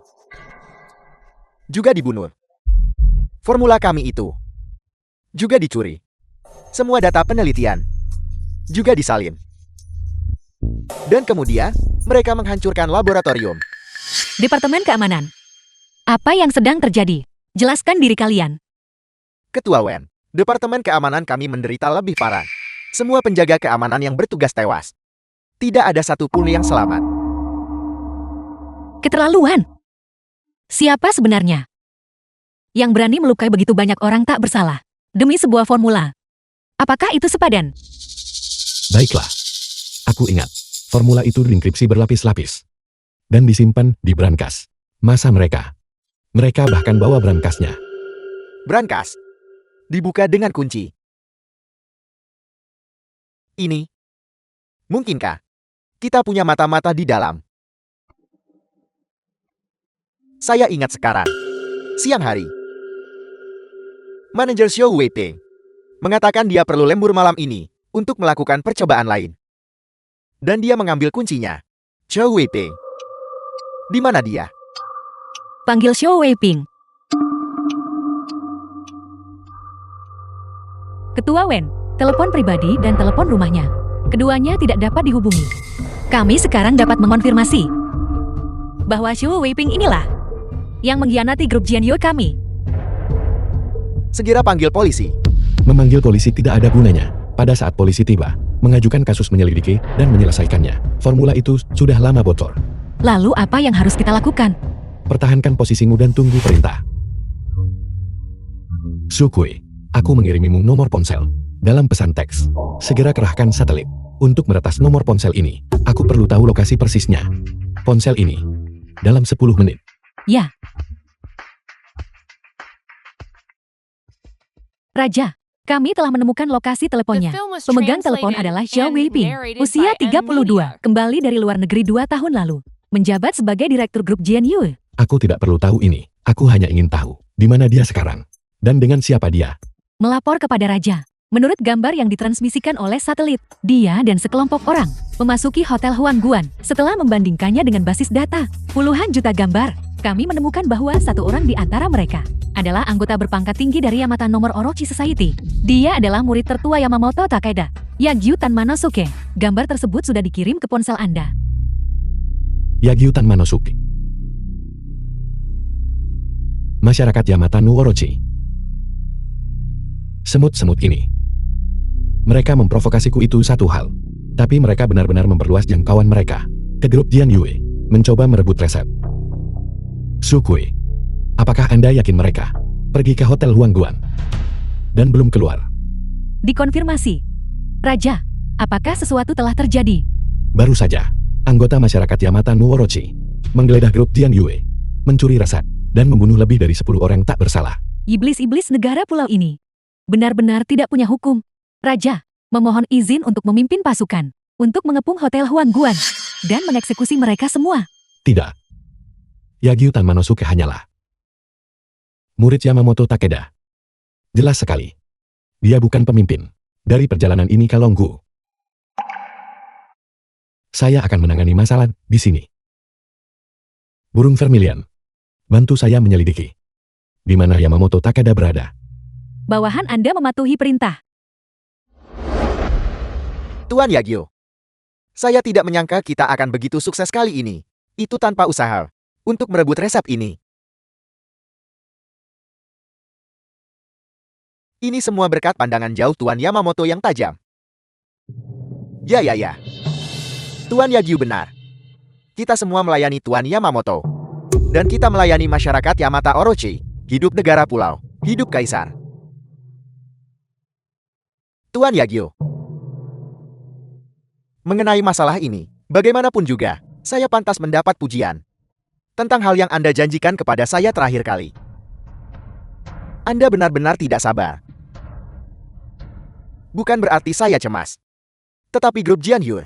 juga dibunuh. Formula kami itu juga dicuri. Semua data penelitian juga disalin. Dan kemudian, mereka menghancurkan laboratorium. Departemen Keamanan. Apa yang sedang terjadi? Jelaskan diri kalian. Ketua Wen, Departemen Keamanan kami menderita lebih parah. Semua penjaga keamanan yang bertugas tewas. Tidak ada satupun yang selamat. Keterlaluan. Siapa sebenarnya yang berani melukai begitu banyak orang tak bersalah demi sebuah formula? Apakah itu sepadan? Baiklah. Aku ingat. Formula itu dienkripsi berlapis-lapis. Dan disimpan di brankas. Masa mereka bahkan bawa brankasnya. Brankas dibuka dengan kunci. Ini mungkinkah kita punya mata-mata di dalam? Saya ingat sekarang. Siang hari, manajer Xiao Weiping mengatakan dia perlu lembur malam ini untuk melakukan percobaan lain. Dan dia mengambil kuncinya. Xiao Weiping. Di mana dia? Panggil Xiao Weiping. Ketua Wen, telepon pribadi dan telepon rumahnya. Keduanya tidak dapat dihubungi. Kami sekarang dapat mengonfirmasi bahwa Xiao Weiping inilah yang mengkhianati grup Jianyue kami. Segera panggil polisi. Memanggil polisi tidak ada gunanya. Pada saat polisi tiba, mengajukan kasus menyelidiki dan menyelesaikannya. Formula itu sudah lama bocor. Lalu apa yang harus kita lakukan? Pertahankan posisimu dan tunggu perintah. Sukui, aku mengirimimu nomor ponsel. Dalam pesan teks, segera kerahkan satelit. Untuk meretas nomor ponsel ini, aku perlu tahu lokasi persisnya. Ponsel ini, dalam 10 menit. Ya. Raja, kami telah menemukan lokasi teleponnya. The film was Pemegang telepon translated adalah Xiao and Weiping, narrated usia by N. 32, Mudia. kembali dari luar negeri 2 tahun lalu. Menjabat sebagai direktur grup Jianyue. Aku tidak perlu tahu ini. Aku hanya ingin tahu di mana dia sekarang dan dengan siapa dia. Melapor kepada Raja. Menurut gambar yang ditransmisikan oleh satelit, dia dan sekelompok orang memasuki Hotel Huangguan. Setelah membandingkannya dengan basis data, puluhan juta gambar, kami menemukan bahwa satu orang di antara mereka adalah anggota berpangkat tinggi dari Yamata nomor Orochi Society. Dia adalah murid tertua Yamamoto Takeda, Yagyu Tanmanosuke. Gambar tersebut sudah dikirim ke ponsel Anda. Yagyu Tanmanosuke. Masyarakat Yamata no Orochi. Semut-semut ini. Mereka memprovokasiku itu satu hal. Tapi mereka benar-benar memperluas jangkauan mereka ke grup Jian Yue, mencoba merebut resep. Sukui, apakah Anda yakin mereka pergi ke Hotel Huangguan dan belum keluar? Dikonfirmasi. Raja, apakah sesuatu telah terjadi? Baru saja, anggota masyarakat Yamata no Orochi menggeledah grup Jian Yue, mencuri resep, dan membunuh lebih dari 10 orang tak bersalah. Iblis-iblis negara pulau ini benar-benar tidak punya hukum. Raja, memohon izin untuk memimpin pasukan untuk mengepung Hotel Huangguan dan mengeksekusi mereka semua. Tidak. Yagyu Tanmanosuke hanyalah murid Yamamoto Takeda. Jelas sekali. Dia bukan pemimpin dari perjalanan ini ke Longgu. Saya akan menangani masalah di sini. Burung Vermilion, bantu saya menyelidiki di mana Yamamoto Takeda berada. Bawahan Anda mematuhi perintah. Tuan Yagyu, saya tidak menyangka kita akan begitu sukses kali ini. Itu tanpa usaha untuk merebut resep ini. Ini semua berkat pandangan jauh Tuan Yamamoto yang tajam. Ya. Tuan Yagyu benar. Kita semua melayani Tuan Yamamoto. Dan kita melayani masyarakat Yamata Orochi. Hidup negara pulau. Hidup kaisar. Tuan Yagyu. Mengenai masalah ini, bagaimanapun juga, saya pantas mendapat pujian tentang hal yang Anda janjikan kepada saya terakhir kali. Anda benar-benar tidak sabar. Bukan berarti saya cemas. Tetapi grup Jian Yue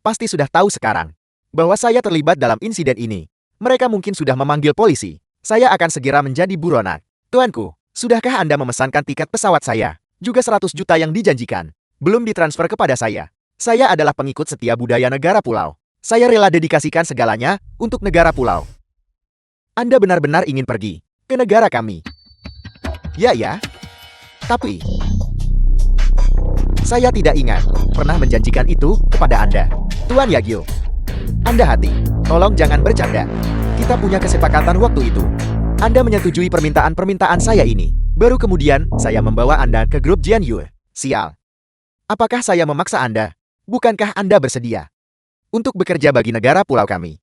pasti sudah tahu sekarang bahwa saya terlibat dalam insiden ini. Mereka mungkin sudah memanggil polisi. Saya akan segera menjadi buronan. Tuanku, sudahkah Anda memesankan tiket pesawat saya? Juga 100 juta yang dijanjikan belum ditransfer kepada saya. Saya adalah pengikut setia budaya negara pulau. Saya rela dedikasikan segalanya untuk negara pulau. Anda benar-benar ingin pergi ke negara kami. Ya. Tapi saya tidak ingat pernah menjanjikan itu kepada Anda. Tuan Yagyu, Anda hati, tolong jangan bercanda. Kita punya kesepakatan waktu itu. Anda menyetujui permintaan-permintaan saya ini. Baru kemudian saya membawa Anda ke grup Jian Yue. Sial. Apakah saya memaksa Anda? Bukankah Anda bersedia untuk bekerja bagi negara pulau kami?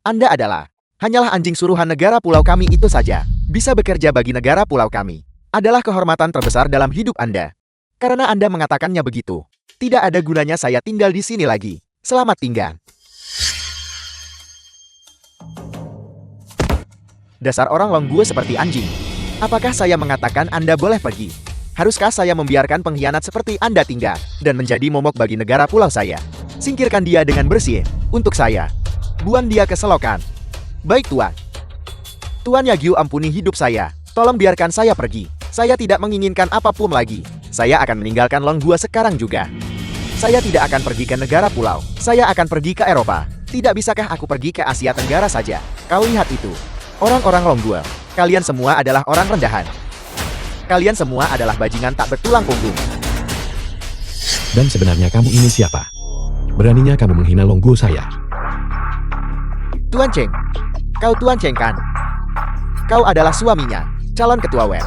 Anda hanyalah anjing suruhan negara pulau kami itu saja. Bisa bekerja bagi negara pulau kami adalah kehormatan terbesar dalam hidup Anda. Karena Anda mengatakannya begitu, tidak ada gunanya saya tinggal di sini lagi. Selamat tinggal. Dasar orang Longguo seperti anjing. Apakah saya mengatakan Anda boleh pergi? Haruskah saya membiarkan pengkhianat seperti Anda tinggal dan menjadi momok bagi negara pulau saya? Singkirkan dia dengan bersih untuk saya. Buang dia ke selokan. Baik Tuan. Tuan Yagyu ampuni hidup saya. Tolong biarkan saya pergi. Saya tidak menginginkan apapun lagi. Saya akan meninggalkan Longguo sekarang juga. Saya tidak akan pergi ke negara pulau. Saya akan pergi ke Eropa. Tidak bisakah aku pergi ke Asia Tenggara saja? Kau lihat itu. Orang-orang Longguo. Kalian semua adalah orang rendahan. Kalian semua adalah bajingan tak bertulang punggung. Dan sebenarnya kamu ini siapa? Beraninya kamu menghina Longguo saya. Tuan Cheng. Kau Tuan Cheng kan? Kau adalah suaminya, calon ketua Wen.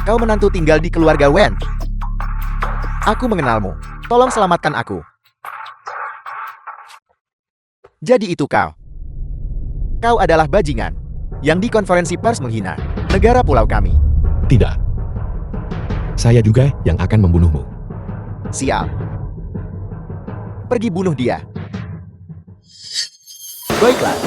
Kau menantu tinggal di keluarga Wen. Aku mengenalmu. Tolong selamatkan aku. Jadi itu kau. Kau adalah bajingan yang di konferensi pers menghina negara pulau kami. Tidak. Saya juga yang akan membunuhmu. Sial. Pergi bunuh dia. Baiklah.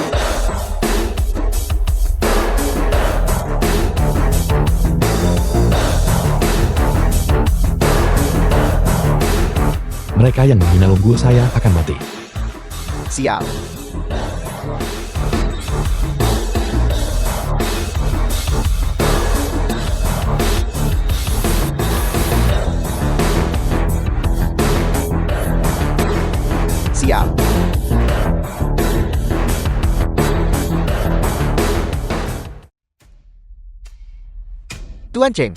Mereka yang menghina Longguo saya akan mati. Sial. Tuan Cheng,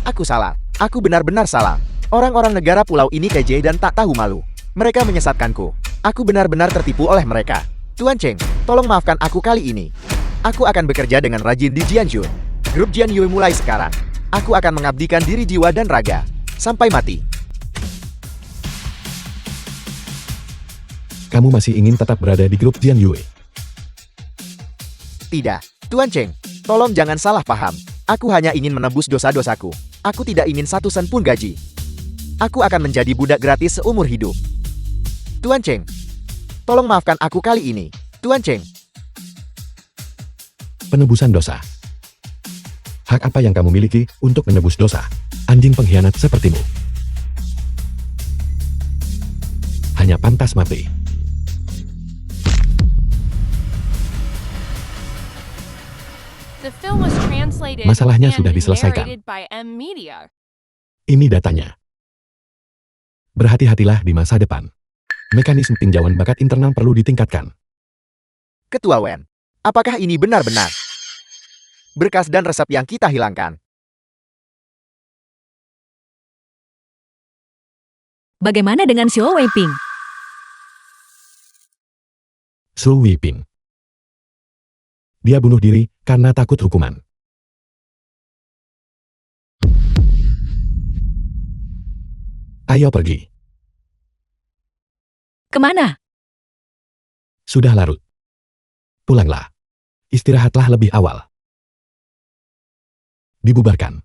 aku salah. Aku benar-benar salah. Orang-orang negara pulau ini keji dan tak tahu malu. Mereka menyesatkanku. Aku benar-benar tertipu oleh mereka. Tuan Cheng, tolong maafkan aku kali ini. Aku akan bekerja dengan rajin di Jianjun. Grup Jianyue mulai sekarang. Aku akan mengabdikan diri jiwa dan raga. Sampai mati. Kamu masih ingin tetap berada di grup Jianyue? Tidak, Tuan Cheng. Tolong jangan salah paham. Aku hanya ingin menebus dosa-dosaku. Aku tidak ingin 1 sen pun gaji. Aku akan menjadi budak gratis seumur hidup. Tuan Cheng, tolong maafkan aku kali ini. Tuan Cheng. Penebusan dosa. Hak apa yang kamu miliki untuk menebus dosa? Anjing pengkhianat sepertimu hanya pantas mati. The film was translated Masalahnya and sudah diselesaikan. narrated by M Media. Ini datanya. Berhati-hatilah di masa depan. Mekanisme tinjauan bakat internal perlu ditingkatkan. Ketua Wen, apakah ini benar-benar berkas dan resep yang kita hilangkan? Bagaimana dengan Xiao Weiping? Su Weiping. Dia bunuh diri karena takut hukuman. Ayo pergi. Kemana? Sudah larut. Pulanglah. Istirahatlah lebih awal. Dibubarkan.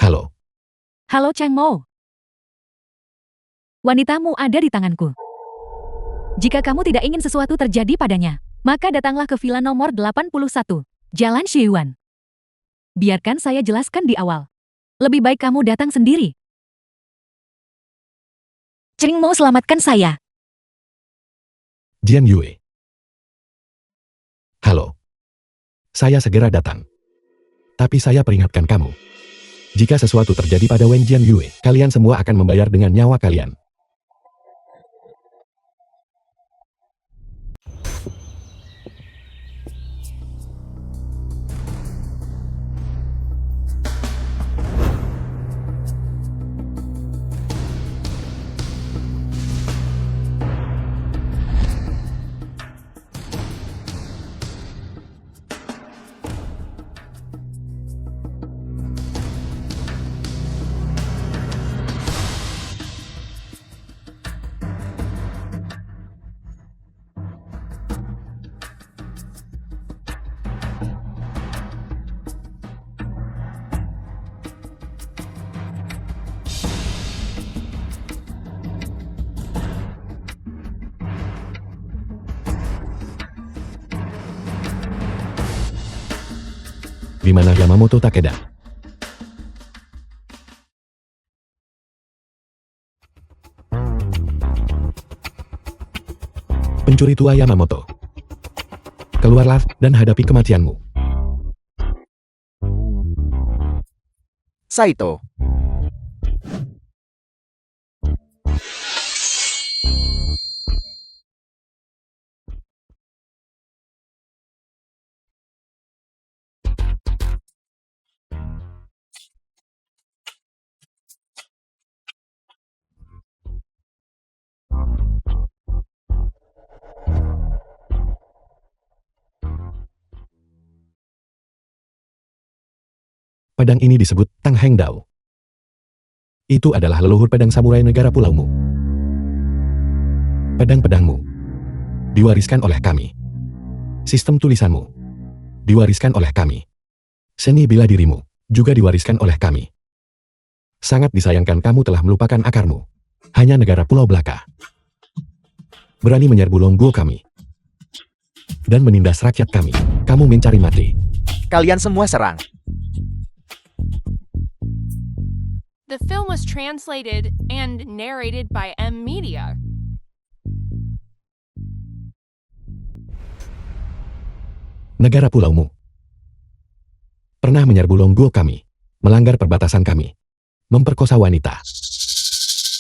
Halo. Halo Cheng Mo. Wanitamu ada di tanganku. Jika kamu tidak ingin sesuatu terjadi padanya, maka datanglah ke villa nomor 81, Jalan Shiyuan. Biarkan saya jelaskan di awal. Lebih baik kamu datang sendiri. Cheng Mo, selamatkan saya. Jianyue. Halo. Saya segera datang. Tapi saya peringatkan kamu. Jika sesuatu terjadi pada Wen Jianyue, kalian semua akan membayar dengan nyawa kalian. Di mana Yamamoto Takeda? Pencuri tua Yamamoto. Keluarlah dan hadapi kematianmu. Saito. Pedang ini disebut Tang Heng Dao. Itu adalah leluhur pedang samurai negara pulaumu. Pedang-pedangmu diwariskan oleh kami. Sistem tulisanmu diwariskan oleh kami. Seni bela dirimu juga diwariskan oleh kami. Sangat disayangkan kamu telah melupakan akarmu. Hanya negara pulau belaka berani menyerbu Longguo kami dan menindas rakyat kami. Kamu mencari mati. Kalian semua serang. The film was translated and narrated by M Media. Negara pulaumu pernah menyerbu Longguo kami, melanggar perbatasan kami, memperkosa wanita,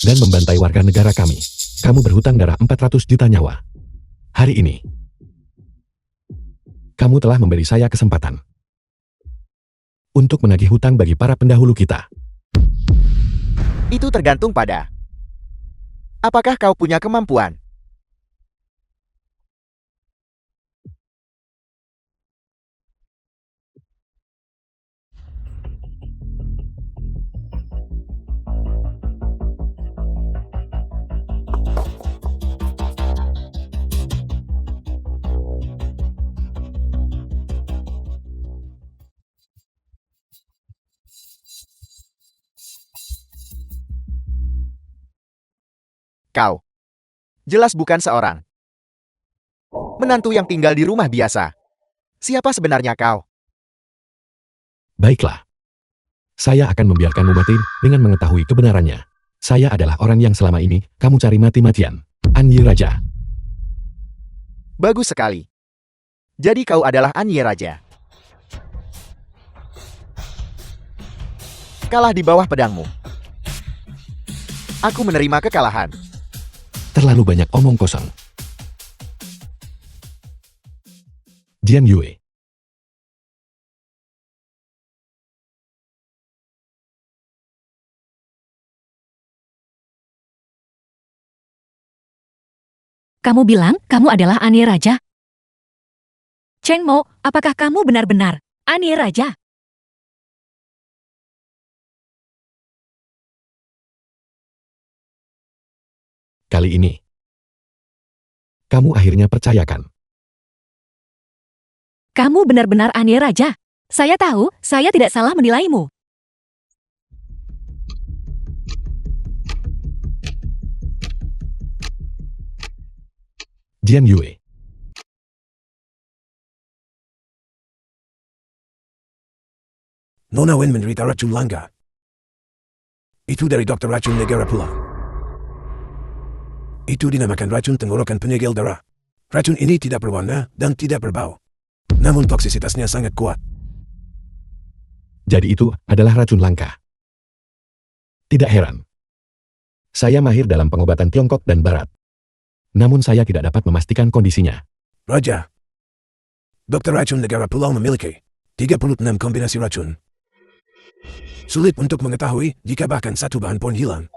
dan membantai warga negara kami. Kamu berhutang darah 400 juta nyawa. Hari ini, kamu telah memberi saya kesempatan untuk menagih hutang bagi para pendahulu kita. Itu tergantung pada apakah kau punya kemampuan. Kau jelas bukan seorang menantu yang tinggal di rumah biasa. Siapa sebenarnya kau? Baiklah. Saya akan membiarkanmu mati dengan mengetahui kebenarannya. Saya adalah orang yang selama ini kamu cari mati-matian. Anyi Raja. Bagus sekali. Jadi kau adalah Anyi Raja. Kalah di bawah pedangmu. Aku menerima kekalahan. Terlalu banyak omong kosong. Jian Yue. Kamu bilang kamu adalah Annie Raja? Cheng Mo, apakah kamu benar-benar Annie Raja? Kali ini, kamu akhirnya percayakan. Kamu benar-benar Annie Raja. Saya tahu, saya tidak salah menilaimu. Jian Yue. Nona Wen menderita racun langka. Itu dari dokter racun negara pulau. Itu dinamakan racun tenggorokan penyegel darah. Racun ini tidak berwarna dan tidak berbau. Namun toksisitasnya sangat kuat. Jadi itu adalah racun langka. Tidak heran. Saya mahir dalam pengobatan Tiongkok dan Barat. Namun saya tidak dapat memastikan kondisinya. Raja, dokter racun negara pulau memiliki 36 kombinasi racun. Sulit untuk mengetahui jika bahkan satu bahan pun hilang.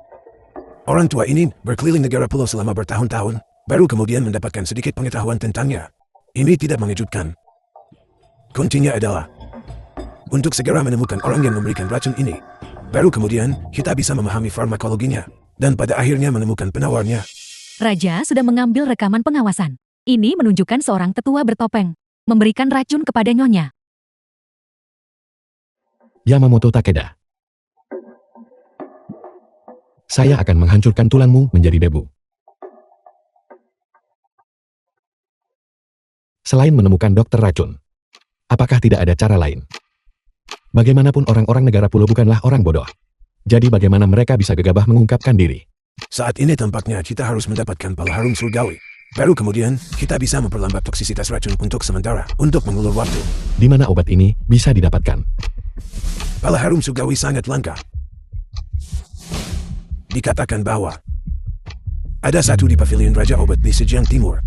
Orang tua ini berkeliling negara pulau selama bertahun-tahun, baru kemudian mendapatkan sedikit pengetahuan tentangnya. Ini tidak mengejutkan. Kuncinya adalah untuk segera menemukan orang yang memberikan racun ini. Baru kemudian kita bisa memahami farmakologinya, dan pada akhirnya menemukan penawarnya. Raja sudah mengambil rekaman pengawasan. Ini menunjukkan seorang tetua bertopeng memberikan racun kepada nyonya. Yamamoto Takeda. Saya akan menghancurkan tulangmu menjadi debu. Selain menemukan dokter racun, apakah tidak ada cara lain? Bagaimanapun orang-orang negara pulau bukanlah orang bodoh. Jadi bagaimana mereka bisa gegabah mengungkapkan diri? Saat ini tampaknya kita harus mendapatkan pala harum surgawi. Baru kemudian kita bisa memperlambat toksisitas racun untuk sementara, untuk mengulur waktu. Di mana obat ini bisa didapatkan? Pala harum surgawi sangat langka. Dikatakan bahwa ada satu di pavilion Raja Obat di Zhejiang Timur.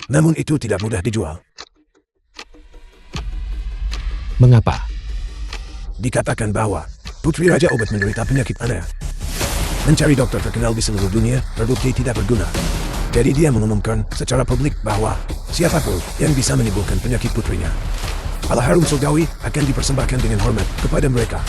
Namun itu tidak mudah dijual. Mengapa? Dikatakan bahwa Putri Raja Obat menderita penyakit aneh. Mencari dokter terkenal di seluruh dunia terbukti tidak berguna. Jadi dia mengumumkan secara publik bahwa siapapun yang bisa menyembuhkan penyakit putrinya, pala harum surgawi akan dipersembahkan dengan hormat kepada mereka.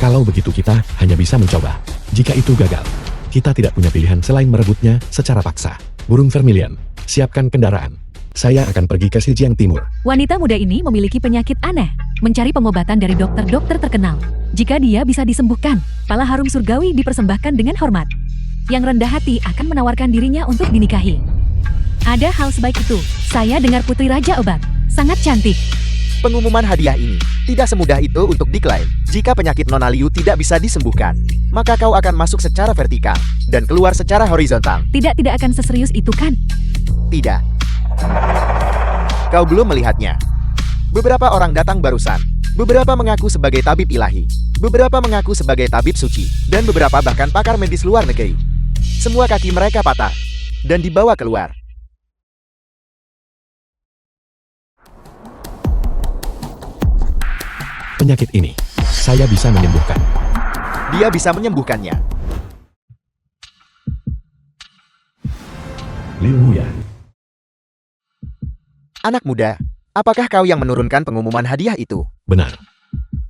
Kalau begitu kita hanya bisa mencoba. Jika itu gagal, kita tidak punya pilihan selain merebutnya secara paksa. Burung Vermilion, siapkan kendaraan. Saya akan pergi ke Zhejiang Timur. Wanita muda ini memiliki penyakit aneh, mencari pengobatan dari dokter-dokter terkenal. Jika dia bisa disembuhkan, pala harum surgawi dipersembahkan dengan hormat. Yang rendah hati akan menawarkan dirinya untuk dinikahi. Ada hal sebaik itu. Saya dengar Putri Raja Obat, sangat cantik. Pengumuman hadiah ini tidak semudah itu untuk diklaim. Jika penyakit Nona Liu tidak bisa disembuhkan, maka kau akan masuk secara vertikal dan keluar secara horizontal. Tidak akan seserius itu kan? Tidak. Kau belum melihatnya. Beberapa orang datang barusan. Beberapa mengaku sebagai tabib ilahi. Beberapa mengaku sebagai tabib suci. Dan beberapa bahkan pakar medis luar negeri. Semua kaki mereka patah dan dibawa keluar. Penyakit ini, saya bisa menyembuhkan. Dia bisa menyembuhkannya. Liu Muya. Anak muda, apakah kau yang menurunkan pengumuman hadiah itu? Benar.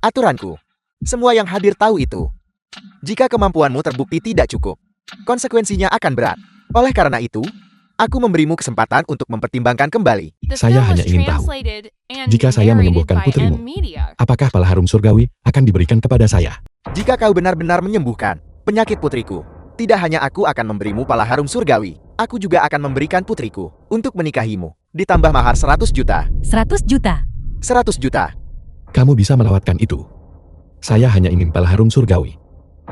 Aturanku. Semua yang hadir tahu itu. Jika kemampuanmu terbukti tidak cukup, konsekuensinya akan berat. Oleh karena itu, aku memberimu kesempatan untuk mempertimbangkan kembali. The Saya film hanya was ingin tahu, translated and jika saya narrated menyembuhkan by putrimu, M Media. apakah pala harum surgawi akan diberikan kepada saya? Jika kau benar-benar menyembuhkan penyakit putriku, tidak hanya aku akan memberimu pala harum surgawi, aku juga akan memberikan putriku untuk menikahimu. Ditambah mahar 100 juta. 100 juta. 100 juta. Kamu bisa melewatkan itu. Saya hanya ingin pala harum surgawi.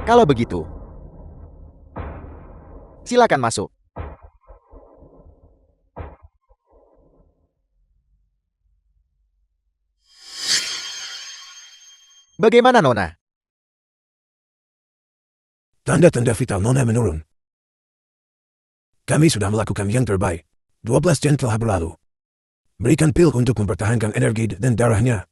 Kalau begitu, silakan masuk. Bagaimana Nona? Tanda-tanda vital Nona menurun. Kami sudah melakukan yang terbaik. 12 jam telah berlalu. Berikan pil untuk mempertahankan energi dan darahnya.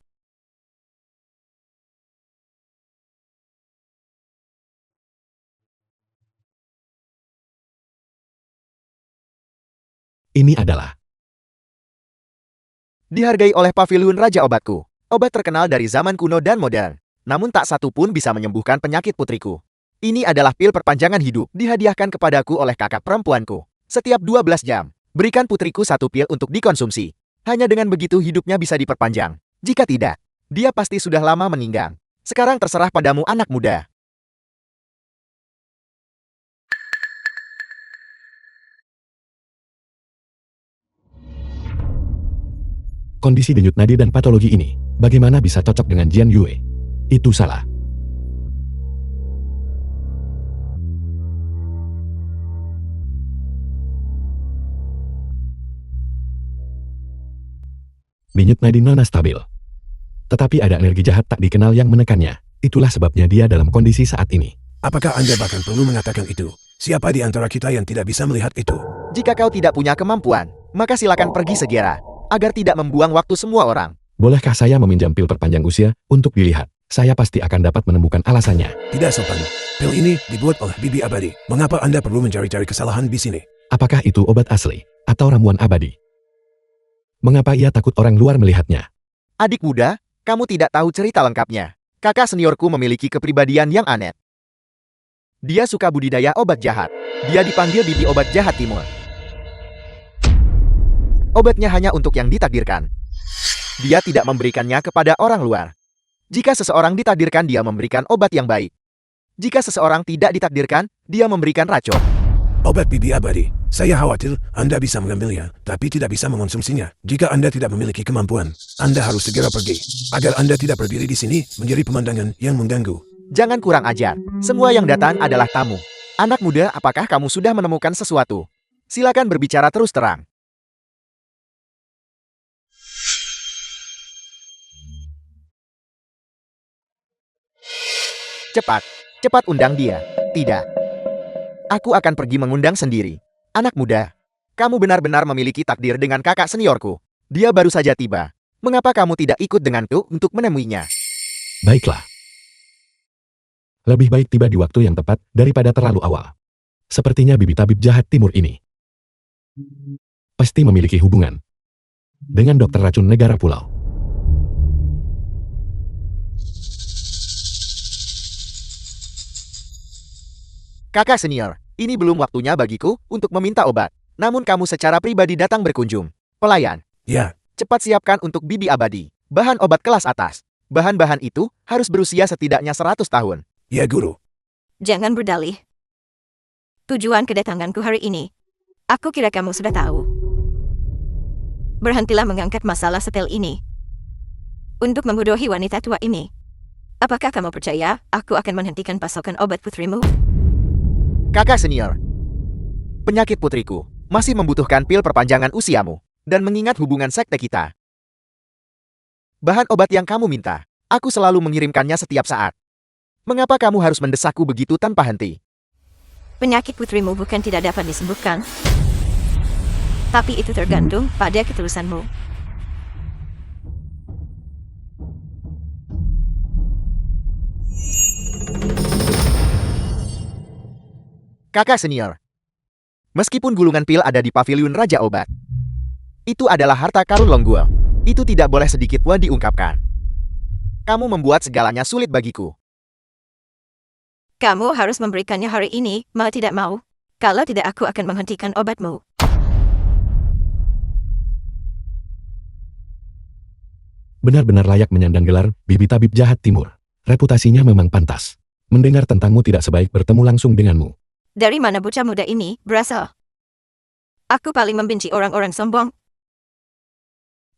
Ini adalah Dihargai oleh Paviliun Raja Obatku. Obat terkenal dari zaman kuno dan modern. Namun tak satu pun bisa menyembuhkan penyakit putriku. Ini adalah pil perpanjangan hidup. Dihadiahkan kepadaku oleh kakak perempuanku. Setiap 12 jam, berikan putriku satu pil untuk dikonsumsi. Hanya dengan begitu hidupnya bisa diperpanjang. Jika tidak, dia pasti sudah lama meninggal. Sekarang terserah padamu anak muda. kondisi denyut nadi dan patologi ini. Bagaimana bisa cocok dengan Jian Yue? Itu salah. Denyut nadi Nona stabil. Tetapi ada energi jahat tak dikenal yang menekannya. Itulah sebabnya dia dalam kondisi saat ini. Apakah Anda bahkan perlu mengatakan itu? Siapa di antara kita yang tidak bisa melihat itu? Jika kau tidak punya kemampuan, maka silakan pergi segera, agar tidak membuang waktu semua orang. Bolehkah saya meminjam pil perpanjang usia untuk dilihat? Saya pasti akan dapat menemukan alasannya. Tidak sopan. Pil ini dibuat oleh Bibi Abadi. Mengapa Anda perlu mencari-cari kesalahan di sini? Apakah itu obat asli atau ramuan abadi? Mengapa ia takut orang luar melihatnya? Adik muda, kamu tidak tahu cerita lengkapnya. Kakak seniorku memiliki kepribadian yang aneh. Dia suka budidaya obat jahat. Dia dipanggil Bibi Obat Jahat Timur. Obatnya hanya untuk yang ditakdirkan. Dia tidak memberikannya kepada orang luar. Jika seseorang ditakdirkan, dia memberikan obat yang baik. Jika seseorang tidak ditakdirkan, dia memberikan racun. Obat Bibi Abadi. Saya khawatir Anda bisa mengambilnya, tapi tidak bisa mengonsumsinya. Jika Anda tidak memiliki kemampuan, Anda harus segera pergi. Agar Anda tidak berdiri di sini menjadi pemandangan yang mengganggu. Jangan kurang ajar. Semua yang datang adalah tamu. Anak muda, apakah kamu sudah menemukan sesuatu? Silakan berbicara terus terang. Cepat, cepat undang dia. Tidak. Aku akan pergi mengundang sendiri. Anak muda, kamu benar-benar memiliki takdir dengan kakak seniorku. Dia baru saja tiba. Mengapa kamu tidak ikut denganku untuk menemuinya? Baiklah. Lebih baik tiba di waktu yang tepat daripada terlalu awal. Sepertinya Bibi Tabib Jahat Timur ini pasti memiliki hubungan dengan dokter racun negara pulau. Kakak senior, ini belum waktunya bagiku untuk meminta obat. Namun kamu secara pribadi datang berkunjung. Pelayan, Ya, cepat siapkan untuk Bibi Abadi bahan obat kelas atas. Bahan-bahan itu harus berusia setidaknya 100 tahun. ya guru. Jangan berdalih. Tujuan kedatanganku hari ini, aku kira kamu sudah tahu. Berhentilah mengangkat masalah setel ini. untuk membodohi wanita tua ini. Apakah kamu percaya aku akan menghentikan pasokan obat putrimu? Kakak senior, penyakit putriku masih membutuhkan pil perpanjangan usiamu, dan mengingat hubungan sekte kita. Bahan obat yang kamu minta, aku selalu mengirimkannya setiap saat. Mengapa kamu harus mendesakku begitu tanpa henti? Penyakit putrimu bukan tidak dapat disembuhkan. Tapi itu tergantung pada ketulusanmu. Kakak senior, meskipun gulungan pil ada di paviliun Raja Obat, itu adalah harta karun Longgul. Itu tidak boleh sedikit pun diungkapkan. Kamu membuat segalanya sulit bagiku. Kamu harus memberikannya hari ini, mau tidak mau. Kalau tidak, aku akan menghentikan obatmu. Benar-benar layak menyandang gelar Bibi Tabib Jahat Timur. Reputasinya memang pantas. Mendengar tentangmu tidak sebaik bertemu langsung denganmu. Dari mana bocah muda ini berasal? Aku paling membenci orang-orang sombong.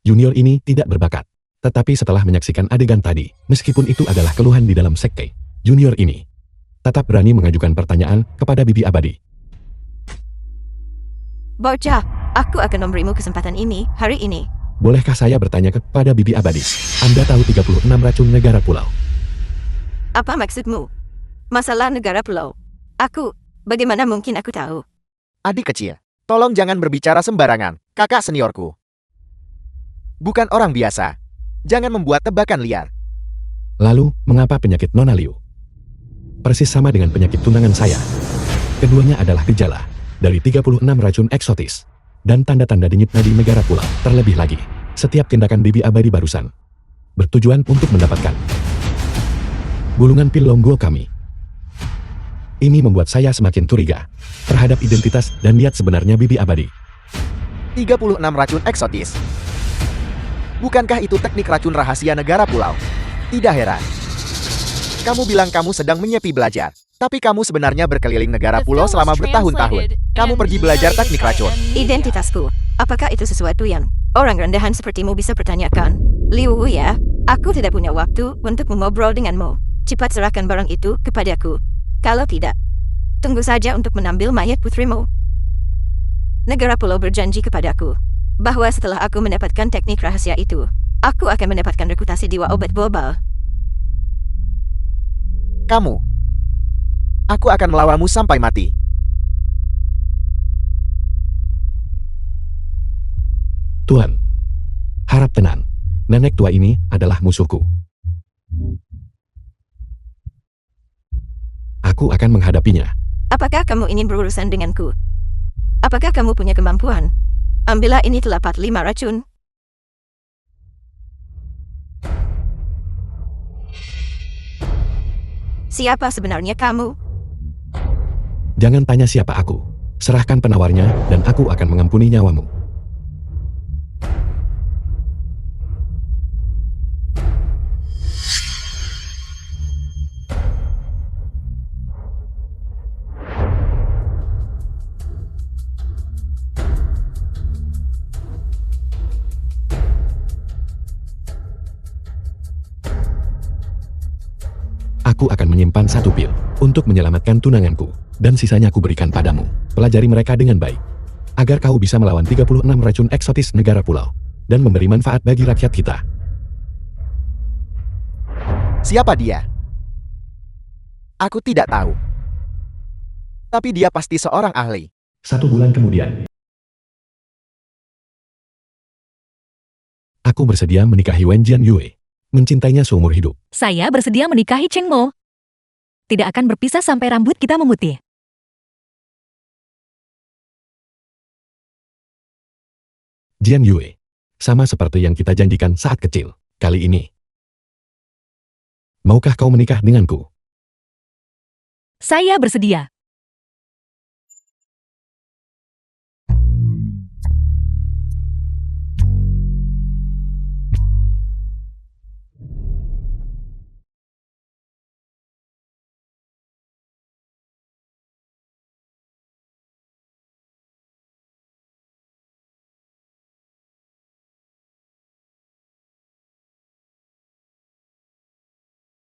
Junior ini tidak berbakat. Tetapi setelah menyaksikan adegan tadi, meskipun itu adalah keluhan di dalam sekte, junior ini tetap berani mengajukan pertanyaan kepada Bibi Abadi. Bocah, aku akan memberimu kesempatan ini hari ini. Bolehkah saya bertanya kepada Bibi Abadi? Anda tahu 36 racun negara pulau. Apa maksudmu? Masalah negara pulau. Bagaimana mungkin aku tahu? Adik kecil, tolong jangan berbicara sembarangan, kakak seniorku. Bukan orang biasa. Jangan membuat tebakan liar. Lalu, mengapa penyakit Nona Liu? Persis sama dengan penyakit tunangan saya. Keduanya adalah gejala dari 36 racun eksotis dan tanda-tanda denyut nadi negara pulau. Terlebih lagi, setiap tindakan Bibi Abadi barusan bertujuan untuk mendapatkan gulungan pil Longgul kami. Ini membuat saya semakin curiga terhadap identitas dan niat sebenarnya Bibi Abadi. 36 racun eksotis. Bukankah itu teknik racun rahasia negara pulau? Tidak heran. Kamu bilang kamu sedang menyepi belajar, tapi kamu sebenarnya berkeliling negara The pulau film selama was bertahun-tahun. translated Kamu and pergi belajar narrated teknik by racun. Nia. Identitasku. Apakah itu sesuatu yang orang rendahan sepertimu bisa pertanyakan? Liu ya, aku tidak punya waktu untuk mengobrol denganmu. Cepat serahkan barang itu kepadaku. Kalau tidak, tunggu saja untuk menambil mayat putrimu. Negara pulau berjanji kepadaku bahwa setelah aku mendapatkan teknik rahasia itu, aku akan mendapatkan reputasi dewa obat global. Kamu. Aku akan melawanmu sampai mati. Tuan, harap tenang. Nenek tua ini adalah musuhku. Aku akan menghadapinya. Apakah kamu ingin berurusan denganku? Apakah kamu punya kemampuan? Ambillah ini telapak 5 racun. Siapa sebenarnya kamu? Jangan tanya siapa aku. Serahkan penawarnya dan aku akan mengampuni nyawamu. Aku akan menyimpan satu pil untuk menyelamatkan tunanganku, dan sisanya aku berikan padamu. Pelajari mereka dengan baik, agar kau bisa melawan 36 racun eksotis negara pulau, dan memberi manfaat bagi rakyat kita. Siapa dia? Aku tidak tahu. Tapi dia pasti seorang ahli. 1 bulan kemudian, aku bersedia menikahi Wen Jian Yue. Mencintainya seumur hidup. Saya bersedia menikahi Cheng Mo. Tidak akan berpisah sampai rambut kita memutih. Jian Yue. Sama seperti yang kita janjikan saat kecil. Kali ini. Maukah kau menikah denganku? Saya bersedia.